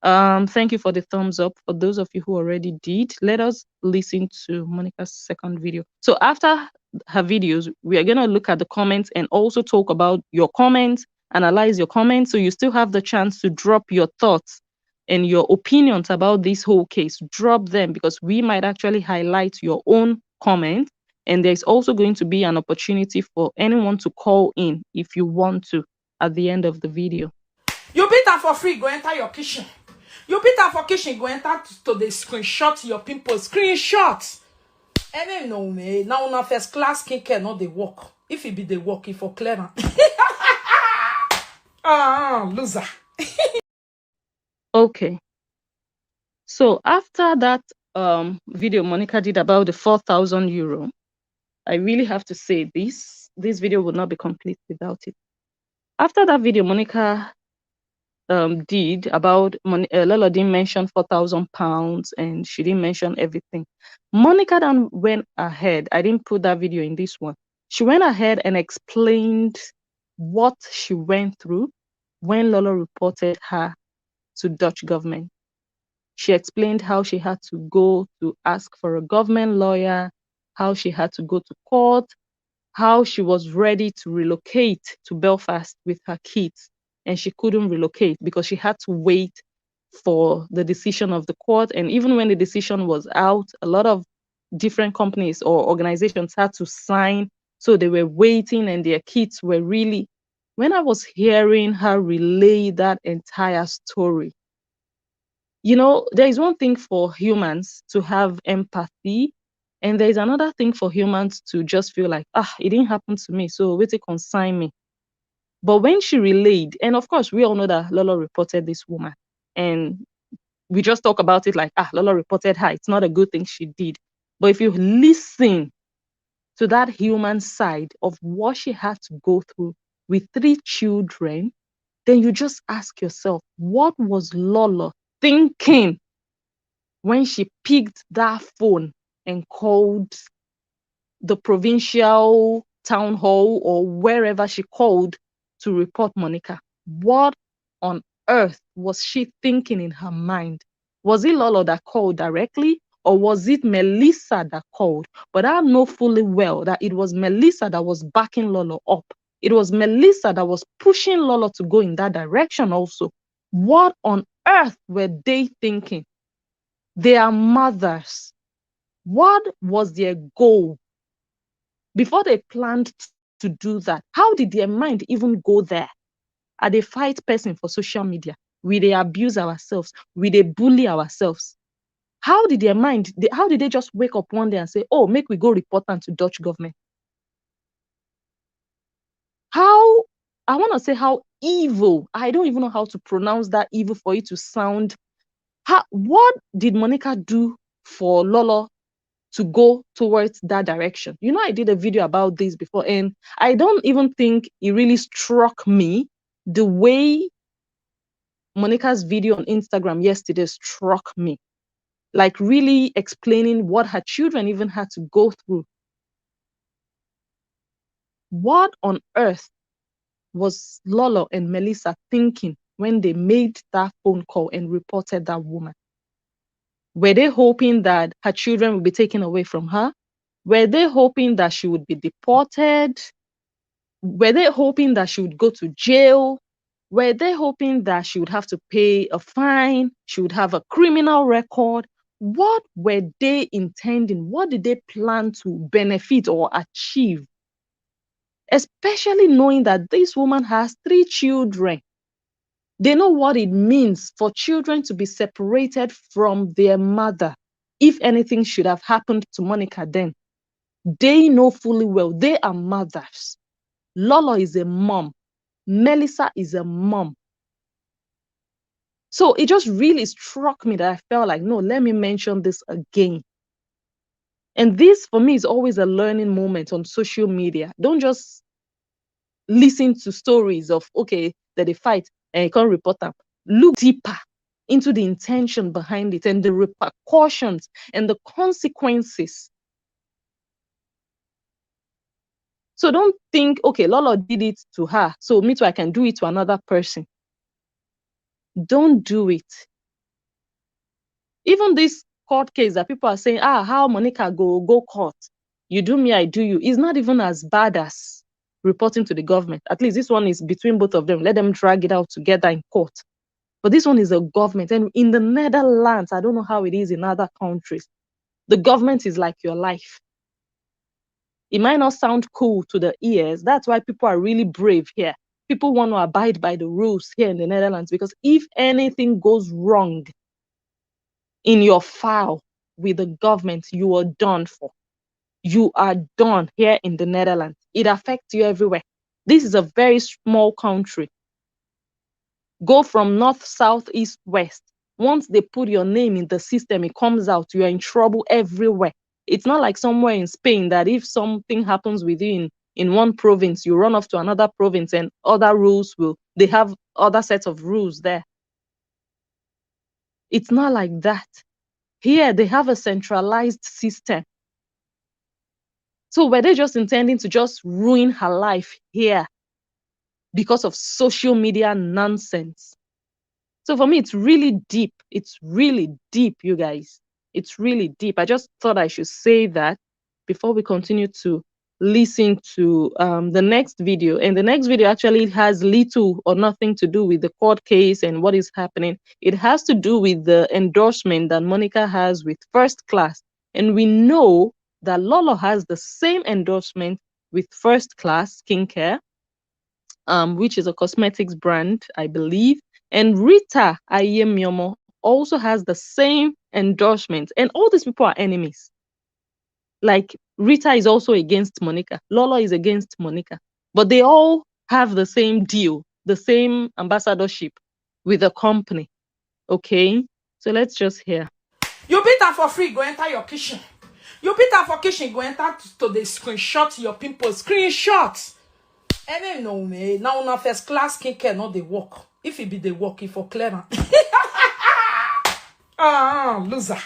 Thank you for the thumbs up. For those of you who already did, let us listen to Monica's second video. So after her videos, we are going to look at the comments and also talk about your comments, analyze your comments. So you still have the chance to drop your thoughts and your opinions about this whole case. Drop them, because we might actually highlight your own comments. And there's also going to be an opportunity for anyone to call in if you want to at the end of the video. You beat her for free, go enter your kitchen. You beat her for kitchen, go enter to the screenshot your pimple. Screenshot. And no me. Now on first class king cannot they work. If it be the work, if for clear. Loser. Okay. So after that video Monica did about the 4,000 euro, I really have to say this video would not be complete without it. After that video Monica did about Lola didn't mention 4,000 pounds and she didn't mention everything. Monica then went ahead. I didn't put that video in this one. She went ahead and explained what she went through when Lola reported her to Dutch government. She explained how she had to go to ask for a government lawyer, how she had to go to court, how she was ready to relocate to Belfast with her kids, and she couldn't relocate because she had to wait for the decision of the court. And even when the decision was out, a lot of different companies or organizations had to sign. So they were waiting and their kids were really, when I was hearing her relay that entire story, you know, there is one thing for humans to have empathy, and there is another thing for humans to just feel like, it didn't happen to me, so wait, it consign me. But when she relayed, and of course, we all know that Lola reported this woman, and we just talk about it like, Lola reported her. It's not a good thing she did. But if you listen to that human side of what she had to go through with 3 children, then you just ask yourself, what was Lola thinking when she picked that phone and called the provincial town hall or wherever she called to report Monica? What on earth was she thinking in her mind? Was it Lolo that called directly, or was it Melissa that called? But I know fully well that it was Melissa that was backing Lolo up. It was Melissa that was pushing Lolo to go in that direction also. What on earth were they thinking? They are mothers. What was their goal before they planned to do that? How did their mind even go there? Are they fight person for social media? Will they abuse ourselves? Will they bully ourselves? How did their mind, how did they just wake up one day and say, oh, make we go report them to Dutch government? How, I want to say how evil, I don't even know how to pronounce that evil for it to sound. What did Monica do for Lolo to go towards that direction? You know, I did a video about this before, and I don't even think it really struck me the way Monica's video on Instagram yesterday struck me. Like really explaining what her children even had to go through. What on earth was Lolo and Melissa thinking when they made that phone call and reported that woman? Were they hoping that her children would be taken away from her? Were they hoping that she would be deported? Were they hoping that she would go to jail? Were they hoping that she would have to pay a fine? She would have a criminal record? What were they intending? What did they plan to benefit or achieve? Especially knowing that this woman has 3 children. They know what it means for children to be separated from their mother. If anything should have happened to Monica then, they know fully well they are mothers. Lolo is a mom. Melissa is a mom. So it just really struck me that I felt like, no, let me mention this again. And this for me is always a learning moment on social media. Don't just listen to stories of, okay, that they fight and you can't report them. Look deeper into the intention behind it and the repercussions and the consequences. So don't think, okay, Lolo did it to her, so me too, I can do it to another person. Don't do it. Even this court case that people are saying, how Monica go court, you do me, I do you, is not even as bad as reporting to the government. At least this one is between both of them. Let them drag it out together in court. But this one is a government. And in the Netherlands, I don't know how it is in other countries, the government is like your life. It might not sound cool to the ears. That's why people are really brave here. People want to abide by the rules here in the Netherlands, because if anything goes wrong in your file with the government, you are done for. you are done here in the Netherlands. It affects you everywhere. This is a very small country. Go from north, south, east, west. Once they put your name in the system, it comes out. You are in trouble everywhere. It's not like somewhere in Spain that if something happens with you in one province, you run off to another province and other rules they have other sets of rules there. It's not like that. Here, they have a centralized system. So were they just intending to just ruin her life here because of social media nonsense? So for me, it's really deep. It's really deep, you guys. It's really deep. I just thought I should say that before we continue to listen to the next video. And the next video actually has little or nothing to do with the court case and what is happening. It has to do with the endorsement that Monica has with First Class. And we know that Lolo has the same endorsement with First Class Skincare, which is a cosmetics brand, I believe. And Rita Ayemyomo also has the same endorsement. And all these people are enemies. Like Rita is also against Monica. Lolo is against Monica. But they all have the same deal, the same ambassadorship with the company. Okay? So let's just hear. You beat her for free, go enter your kitchen. You beat her for kitchen, go enter to the screenshot your pimples. Screenshot. And then no me. Now na first class skincare not they work. If it be they work, if for clear. Loser.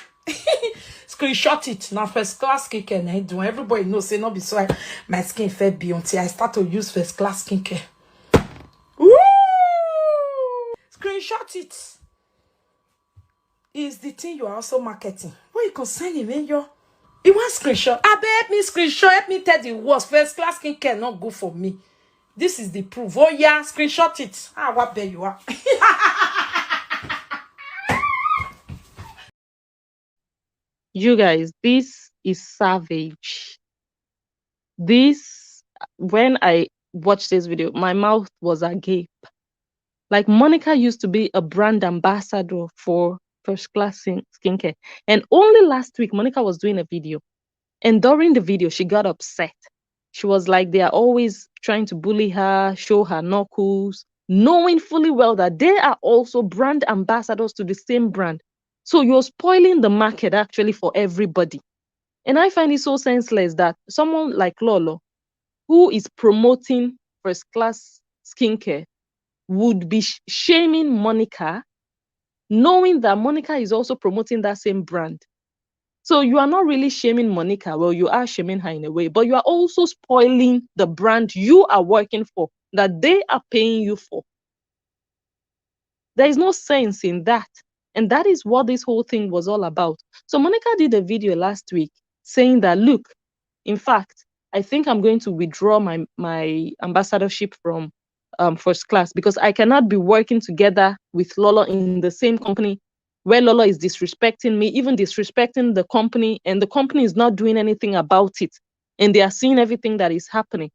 Screenshot it. Now first class skincare na do. Everybody knows say not be so my skin fair be until I start to use first class skincare. Woo! Screenshot it. Is the thing you are also marketing. What you concerning me, yo? You want screenshot? I bet help me screenshot. Help me tell the worst. First class skincare not good for me. This is the proof. Oh yeah, screenshot it. What bet you are? You guys, this is savage. This, when I watched this video, my mouth was agape. Like Monica used to be a brand ambassador for First Class Skincare. And only last week, Monica was doing a video. And during the video, she got upset. She was like, they are always trying to bully her, show her knuckles, knowing fully well that they are also brand ambassadors to the same brand. So you're spoiling the market actually for everybody. And I find it so senseless that someone like Lolo, who is promoting First Class Skincare, would be shaming Monica, knowing that Monica is also promoting that same brand. So you are not really shaming Monica. Well, you are shaming her in a way, but you are also spoiling the brand you are working for, that they are paying you for. There is no sense in that. And that is what this whole thing was all about. So Monica did a video last week saying that, look, in fact, I think I'm going to withdraw my ambassadorship from First Class because I cannot be working together with Lolo in the same company where Lolo is disrespecting me, even disrespecting the company, and the company is not doing anything about it. And they are seeing everything that is happening.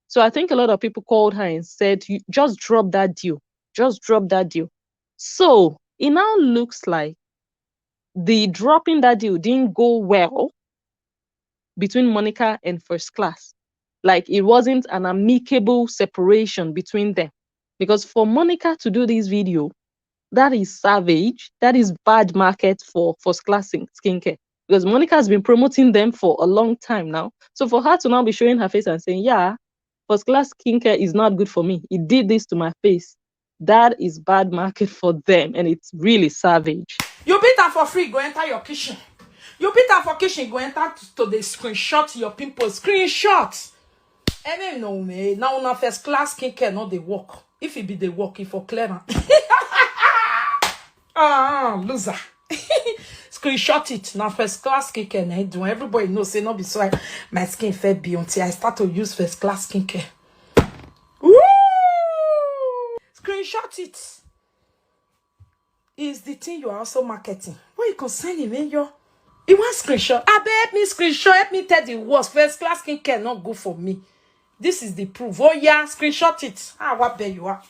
So I think a lot of people called her and said, you just drop that deal. Just drop that deal. So it now looks like the dropping that deal didn't go well between Monica and First Class. Like it wasn't an amicable separation between them. Because for Monica to do this video, that is savage. That is bad market for First Class Skincare. Because Monica has been promoting them for a long time now. So for her to now be showing her face and saying, yeah, First Class Skincare is not good for me. It did this to my face. That is bad market for them. And it's really savage. You beat her for free, go enter your kitchen. You beat her for kitchen, go enter to the screenshot your pimples. Screenshot. And then no me. Now na first class skincare not they work. If it be they work, if for clear. Loser. Screenshot it. Now first class skincare na do. Everybody knows say not be so my skin fair be until I start to use first class skincare. Woo! Screenshot it. Is the thing you are also marketing. What you concerning me, yo? You want screenshot? I bet help me screenshot. Help me tell the worst. First class skincare not good for me. This is the proof. Oh yeah, screenshot it. What bet you are?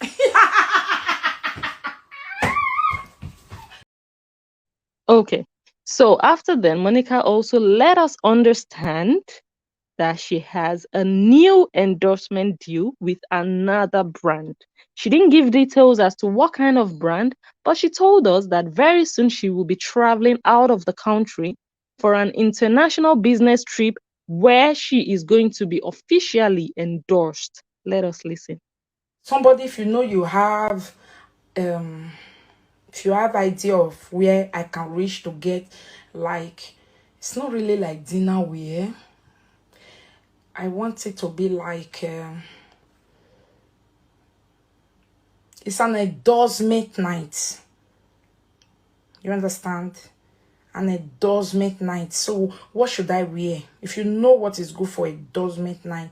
Okay. So after then, Monica also let us understand that she has a new endorsement deal with another brand. She didn't give details as to what kind of brand, but she told us that very soon she will be traveling out of the country for an international business trip where she is going to be officially endorsed. Let us listen. Somebody, if you know you have if you have idea of where I can reach to get, like, it's not really like dinner wear. I want it to be like it's an endorsement night. You understand? An endorsement night. So what should I wear? If you know what is good for endorsement night,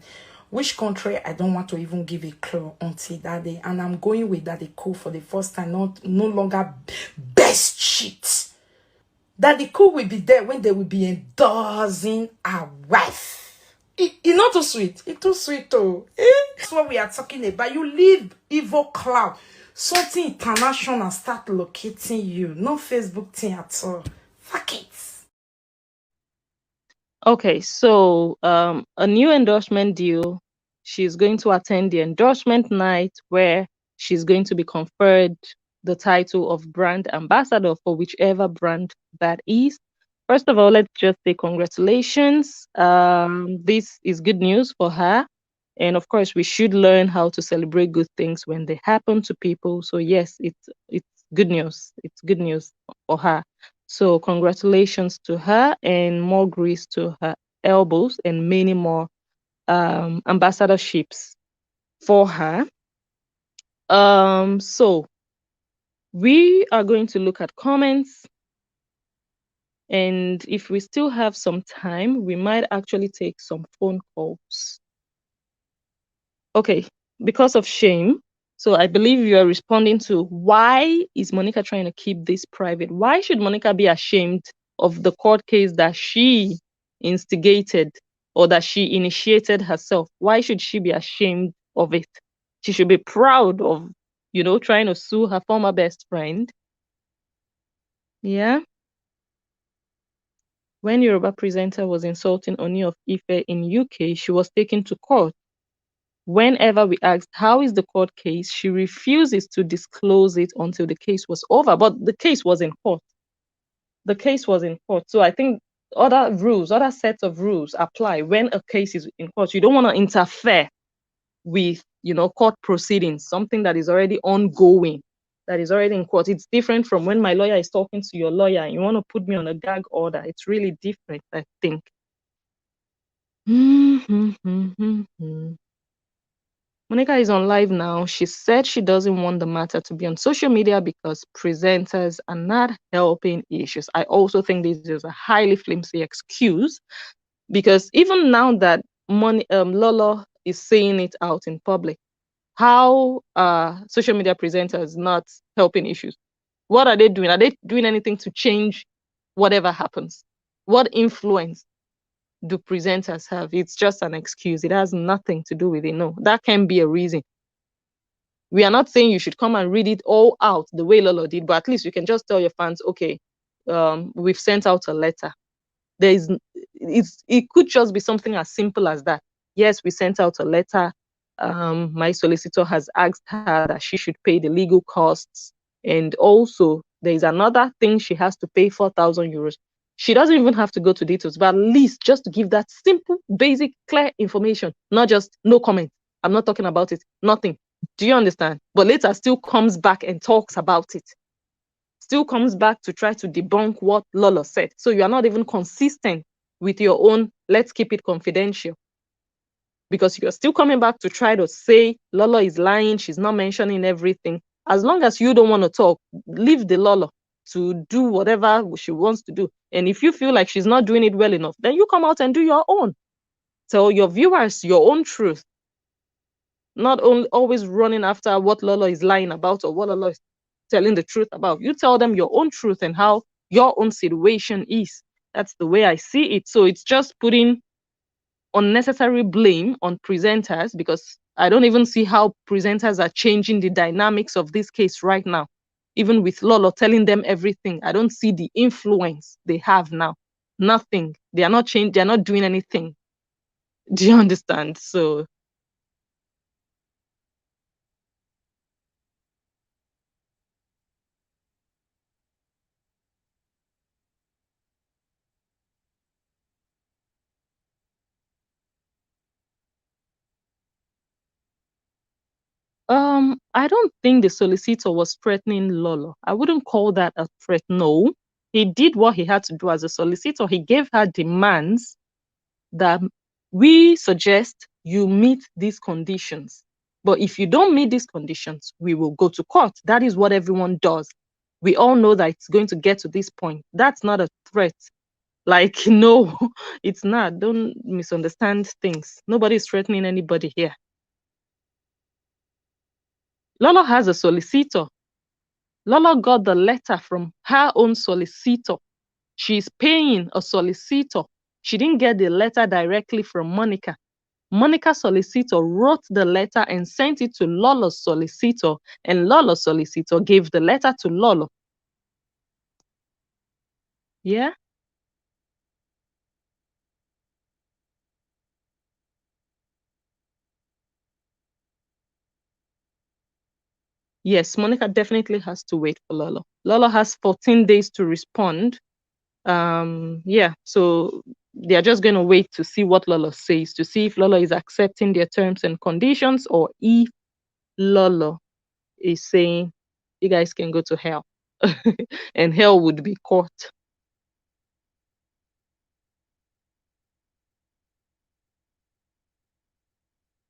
which country, I don't want to even give a clue until that day. And I'm going with Daddy Cool for the first time, not no longer best shit. Daddy Cool will be there when they will be endorsing our wife. It's not too sweet. It's too sweet though. That's what we are talking about. You leave evil cloud. Something international start locating you. No Facebook thing at all. Fuck it. Okay, so a new endorsement deal. She's going to attend the endorsement night where she's going to be conferred the title of brand ambassador for whichever brand that is. First of all, let's just say congratulations. This is good news for her. And of course, we should learn how to celebrate good things when they happen to people. So yes, it's good news. It's good news for her. So congratulations to her and more grease to her elbows and many more ambassadorships for her. So we are going to look at comments, and if we still have some time, we might actually take some phone calls. Okay, because of shame. So I believe you are responding to why is Monica trying to keep this private? Why should Monica be ashamed of the court case that she instigated or that she initiated herself? Why should she be ashamed of it? She should be proud of, trying to sue her former best friend. Yeah. When Yoruba presenter was insulting Oni of Ife in UK, she was taken to court. Whenever we asked, how is the court case, she refuses to disclose it until the case was over. But the case was in court. The case was in court. So I think other sets of rules apply when a case is in court. You don't want to interfere with, court proceedings, something that is already ongoing, that is already in court. It's different from when my lawyer is talking to your lawyer and you want to put me on a gag order. It's really different, I think. Monica is on live now. She said she doesn't want the matter to be on social media because presenters are not helping issues. I also think this is a highly flimsy excuse because even now that Lolo is saying it out in public, how are social media presenters not helping issues? What are they doing? Are they doing anything to change whatever happens? What influence do presenters have? It's just an excuse. It has nothing to do with it. No, that can be a reason. We are not saying you should come and read it all out the way Lolo did, but at least you can just tell your fans, okay, we've sent out a letter. It could just be something as simple as that. Yes, we sent out a letter. My solicitor has asked her that she should pay the legal costs. And also, there is another thing she has to pay 4,000 euros. She doesn't even have to go to details, but at least just to give that simple, basic, clear information, not just no comment. I'm not talking about it, nothing. Do you understand? But later still comes back and talks about it. Still comes back to try to debunk what Lolo said. So you are not even consistent with your own, let's keep it confidential. Because you're still coming back to try to say Lolo is lying, she's not mentioning everything. As long as you don't want to talk, leave the Lolo to do whatever she wants to do. And if you feel like she's not doing it well enough, then you come out and do your own. Tell your viewers your own truth. Not only always running after what Lolo is lying about or what Lolo is telling the truth about. You tell them your own truth and how your own situation is. That's the way I see it. So it's just putting unnecessary blame on presenters because I don't even see how presenters are changing the dynamics of this case right now. Even with Lolo telling them everything, I don't see the influence they have now. Nothing. They are not changed. They are not doing anything. Do you understand? So I don't think the solicitor was threatening Lolo. I wouldn't call that a threat. No. He did what he had to do as a solicitor. He gave her demands that we suggest you meet these conditions. But if you don't meet these conditions, we will go to court. That is what everyone does. We all know that it's going to get to this point. That's not a threat. Like, no, it's not. Don't misunderstand things. Nobody's threatening anybody here. Lolo has a solicitor. Lola got the letter from her own solicitor. She's paying a solicitor. She didn't get the letter directly from Monica. Monica's solicitor wrote the letter and sent it to Lolo's solicitor, and Lolo's solicitor gave the letter to Lolo. Yeah? Yes, Monica definitely has to wait for Lolo. Lolo has 14 days to respond. Yeah, so they're just going to wait to see what Lolo says, to see if Lolo is accepting their terms and conditions, or if Lolo is saying, you guys can go to hell. And hell would be court.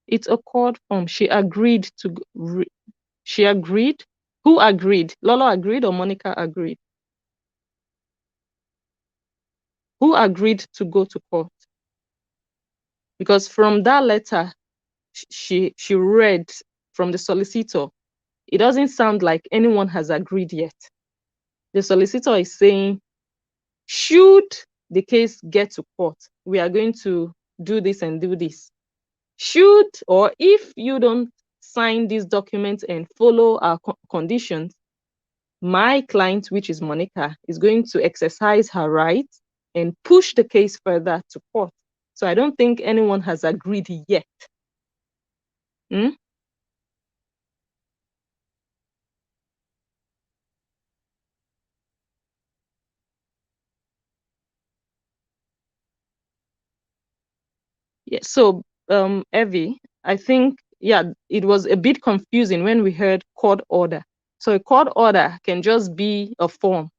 It's a court form. She agreed to, she agreed. Who agreed? Lolo agreed or Monica agreed? Who agreed to go to court? Because from that letter she read from the solicitor, it doesn't sound like anyone has agreed yet. The solicitor is saying, should the case get to court, we are going to do this and do this. Should, or if you don't sign these documents and follow our conditions, my client, which is Monica, is going to exercise her rights and push the case further to court. So I don't think anyone has agreed yet. Hmm? Yeah. So, Evie, I think, yeah, it was a bit confusing when we heard court order. So a court order can just be a form,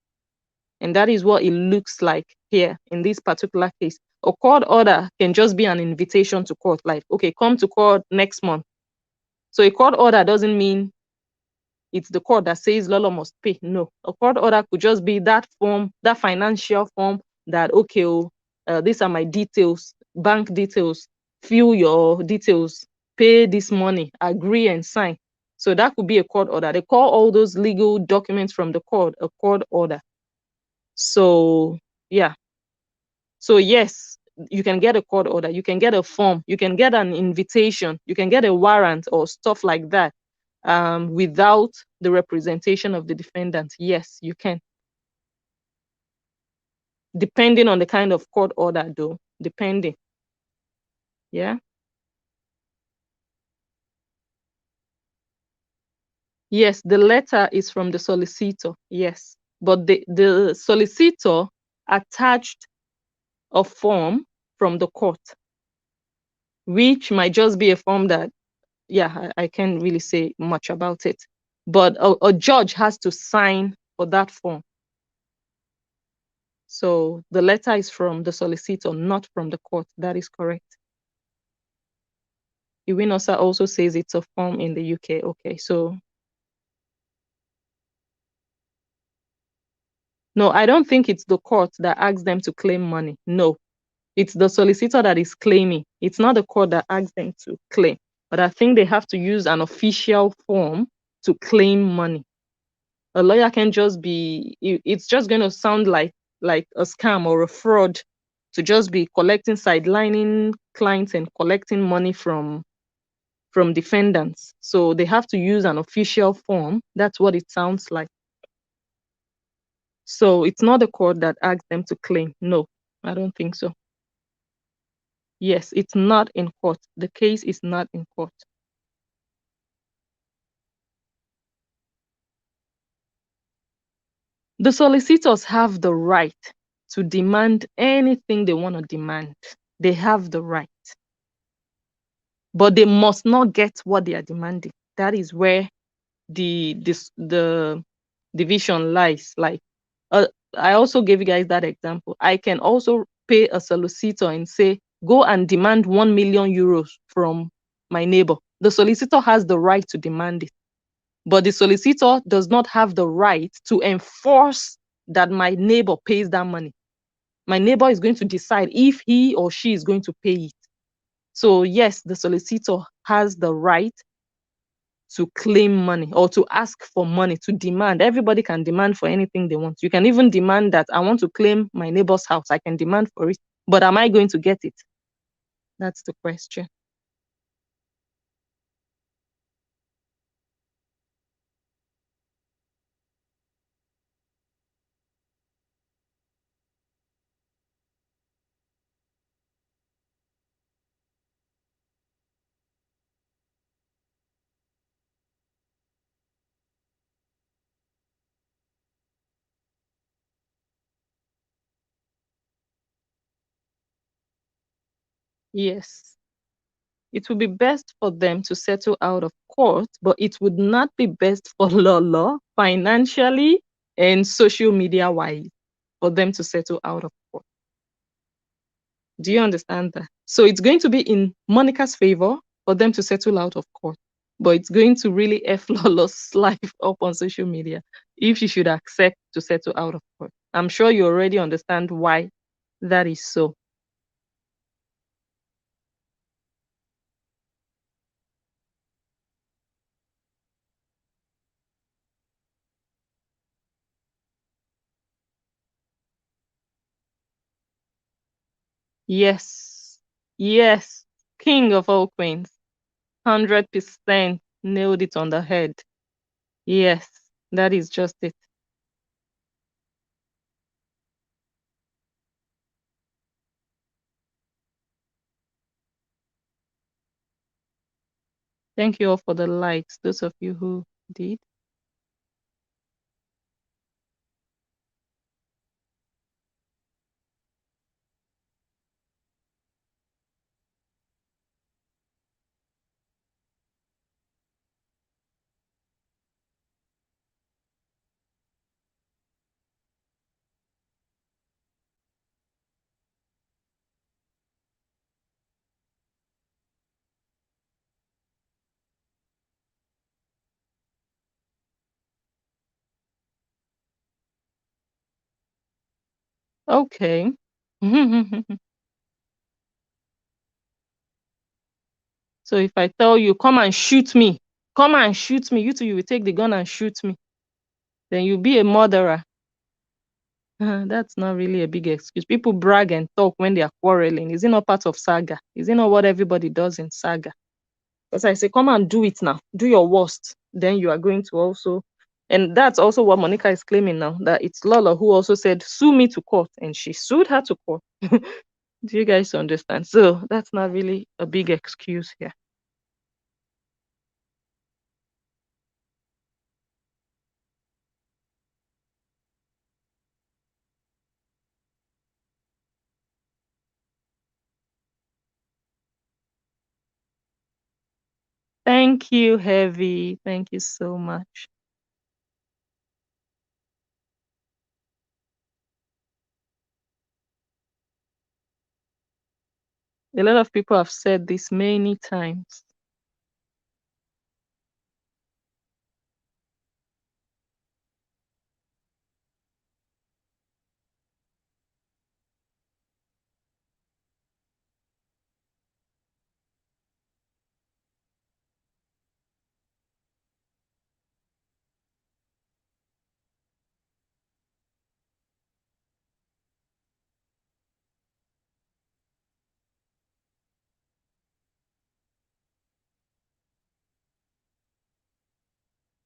and that is what it looks like here in this particular case. A court order can just be an invitation to court, like, okay, come to court next month. So a court order doesn't mean it's the court that says Lolo must pay. No, a court order could just be that form, that financial form that, okay, these are my details, bank details, fill your details, pay this money, agree and sign. So that could be a court order. They call all those legal documents from the court a court order. So, yeah. So, yes, you can get a court order, you can get a form, you can get an invitation, you can get a warrant or stuff like that, without the representation of the defendant. Yes, you can. Depending on the kind of court order, though, depending. Yeah. Yes, the letter is from the solicitor. Yes. But the solicitor attached a form from the court, which might just be a form that, yeah, I can't really say much about it. But a judge has to sign for that form. So the letter is from the solicitor, not from the court. That is correct. Iwinosa also says it's a form in the UK. Okay, so no, I don't think it's the court that asks them to claim money. No, it's the solicitor that is claiming. It's not the court that asks them to claim. But I think they have to use an official form to claim money. A lawyer can just be, it's just going to sound like a scam or a fraud to just be collecting, sidelining clients and collecting money from defendants. So they have to use an official form. That's what it sounds like. So it's not the court that asks them to claim. No, I don't think so. Yes, it's not in court. The case is not in court. The solicitors have the right to demand anything they want to demand. They have the right. But they must not get what they are demanding. That is where the division lies. Like, I also gave you guys that example. I can also pay a solicitor and say, go and demand 1 million euros from my neighbor. The solicitor has the right to demand it, but the solicitor does not have the right to enforce that my neighbor pays that money. My neighbor is going to decide if he or she is going to pay it. So yes, the solicitor has the right to claim money or to ask for money, to demand. Everybody can demand for anything they want. You can even demand that I want to claim my neighbor's house. I can demand for it. But am I going to get it? That's the question. Yes. It would be best for them to settle out of court, but it would not be best for Lolo financially and social media wise for them to settle out of court. Do you understand that? So it's going to be in Monica's favor for them to settle out of court, but it's going to really F Lolo's life up on social media if she should accept to settle out of court. I'm sure you already understand why that is so. Yes, yes, king of all queens. 100% nailed it on the head. Yes, that is just it. Thank you all for the likes, those of you who did. Okay. So if I tell you, come and shoot me, you too, you will take the gun and shoot me, then you'll be a murderer. That's not really a big excuse. People brag and talk when they are quarreling. Is it not part of saga? Is it not what everybody does in saga? Because I say, come and do it now. Do your worst. Then you are going to also, and that's also what Monica is claiming now, that it's Lola who also said, sue me to court. And she sued her to court. Do you guys understand? So that's not really a big excuse here. Thank you, Heavy. Thank you so much. A lot of people have said this many times.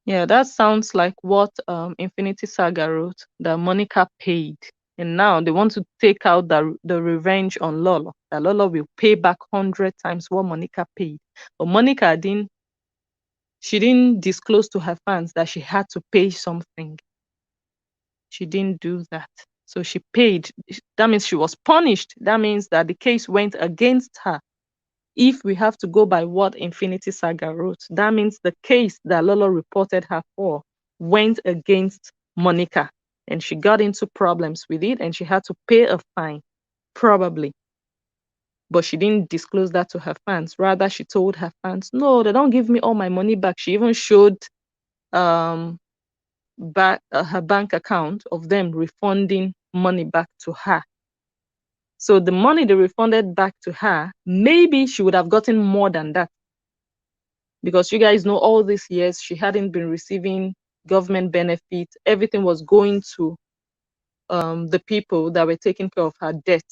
Yeah, that sounds like what Infinity Saga wrote, that Monica paid. And now they want to take out the revenge on Lola. That Lola will pay back 100 times what Monica paid. But Monica didn't disclose to her fans that she had to pay something. She didn't do that. So she paid. That means she was punished. That means that the case went against her. If we have to go by what Infinity Saga wrote, that means the case that Lolo reported her for went against Monica, and she got into problems with it, and she had to pay a fine, probably. But she didn't disclose that to her fans. Rather, she told her fans, no, they don't give me all my money back. She even showed um, her bank account of them refunding money back to her. So the money they refunded back to her, maybe she would have gotten more than that. Because you guys know all these years she hadn't been receiving government benefits. Everything was going to the people that were taking care of her debt,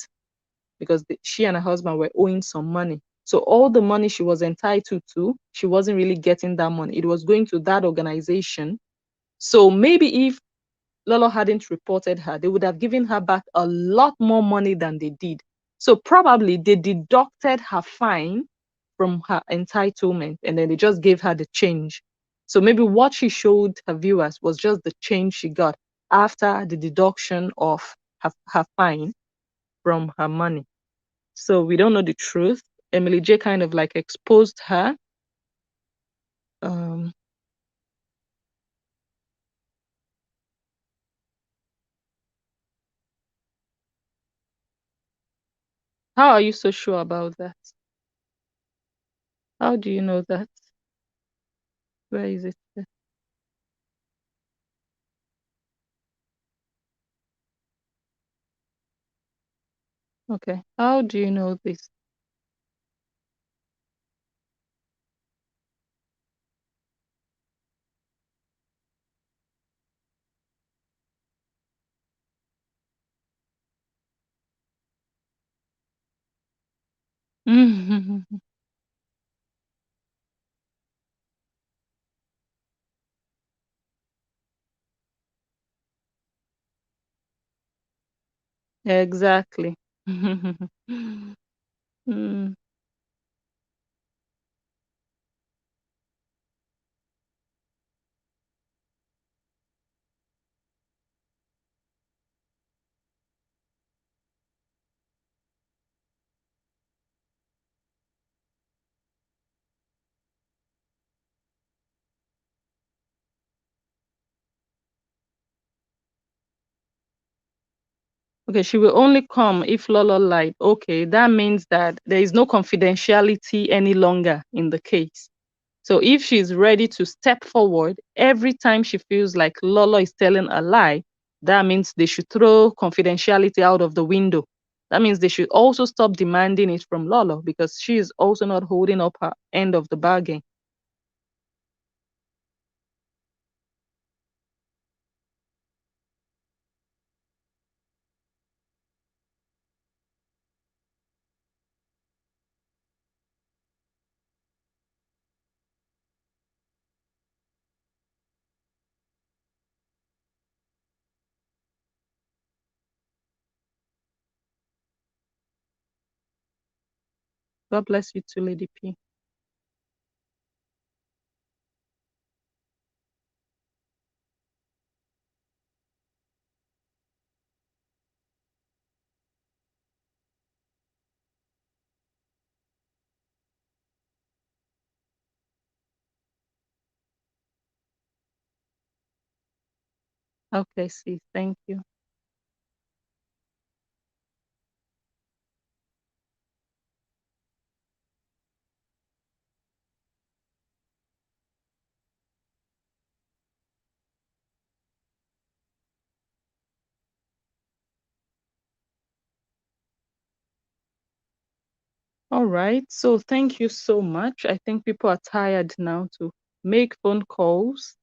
because she and her husband were owing some money. So all the money she was entitled to, she wasn't really getting that money. It was going to that organization. So maybe if Lolo hadn't reported her, they would have given her back a lot more money than they did. So probably they deducted her fine from her entitlement, and then they just gave her the change. So maybe what she showed her viewers was just the change she got after the deduction of her fine from her money. So we don't know the truth. Emily J kind of like exposed her. How are you so sure about that? How do you know that? Where is it? Okay. How do you know this? Exactly. Mm. Okay, she will only come if Lolo lied. Okay, that means that there is no confidentiality any longer in the case. So if she's ready to step forward every time she feels like Lolo is telling a lie, that means they should throw confidentiality out of the window. That means they should also stop demanding it from Lolo, because she is also not holding up her end of the bargain. God bless you too, Lady P. Okay, see, thank you. All right, so thank you so much. I think people are tired now to make phone calls.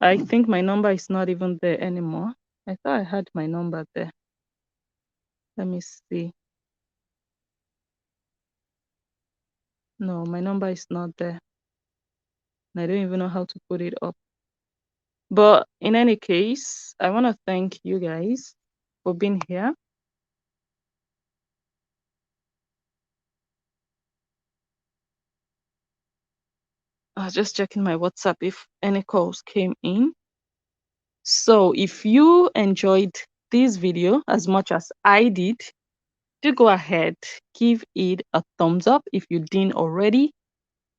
I think my number is not even there anymore. I thought I had my number there. Let me see. No, my number is not there. I don't even know how to put it up. But in any case, I want to thank you guys for being here. I was just checking my WhatsApp if any calls came in. So if you enjoyed this video as much as I did, do go ahead, give it a thumbs up if you didn't already.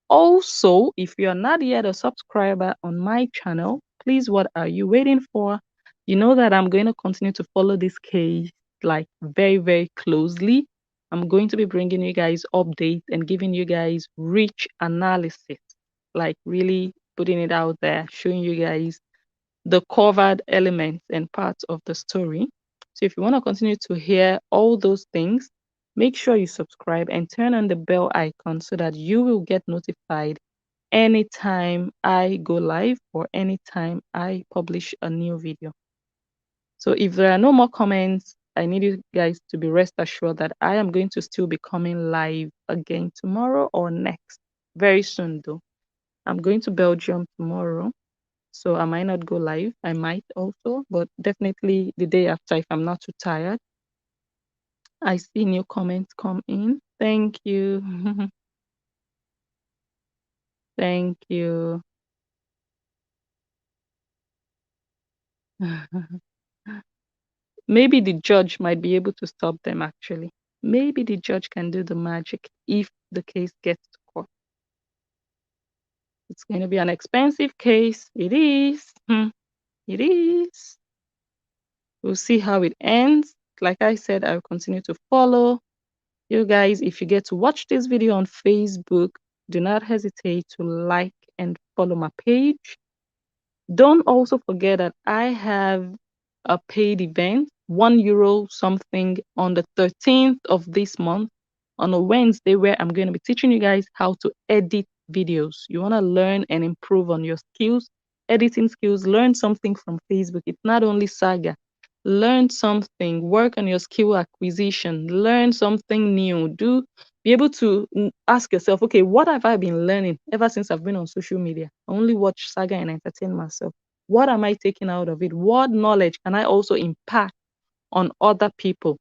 Also, if you are not yet a subscriber on my channel, please, what are you waiting for? You know that I'm going to continue to follow this case like very, very closely. I'm going to be bringing you guys updates and giving you guys rich analysis, like really putting it out there, showing you guys the covered elements and parts of the story. So if you want to continue to hear all those things, make sure you subscribe and turn on the bell icon so that you will get notified anytime I go live or anytime I publish a new video. So if there are no more comments, I need you guys to be rest assured that I am going to still be coming live again tomorrow or next. Very soon though. I'm going to Belgium tomorrow. So I might not go live. I might also, but definitely the day after if I'm not too tired. I see new comments come in. Thank you. Thank you. Maybe the judge might be able to stop them actually. Maybe the judge can do the magic if the case gets to court. It's going to be an expensive case. It is. It is. We'll see how it ends. Like I said, I'll continue to follow you guys. If you get to watch this video on Facebook, do not hesitate to like and follow my page. Don't also forget that I have a paid event, €1 something, on the 13th of this month on a Wednesday, where I'm going to be teaching you guys how to edit videos. You want to learn and improve on your skills, editing skills, learn something from Facebook. It's not only saga. Learn something, work on your skill acquisition, learn something new. Be able to ask yourself, okay, what have I been learning ever since I've been on social media? I only watch saga and entertain myself. What am I taking out of it? What knowledge can I also impact on other people?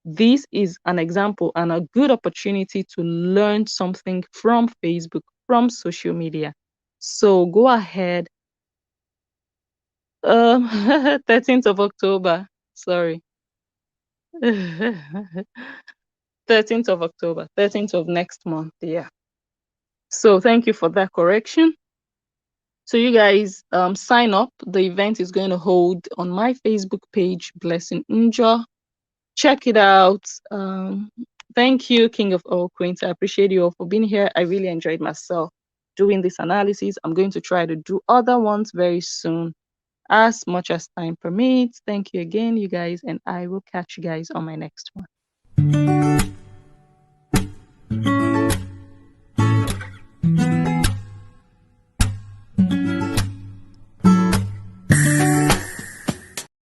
This is an example and a good opportunity to learn something from Facebook, from social media. So go ahead. 13th of October. Sorry. 13th of October, 13th of next month. Yeah. So thank you for that correction. So you guys sign up. The event is going to hold on my Facebook page, Blessing Njoh. Check it out. Thank you, King of All Queens. I appreciate you all for being here. I really enjoyed myself doing this analysis. I'm going to try to do other ones very soon, as much as time permits. Thank you again, you guys, and I will catch you guys on my next one.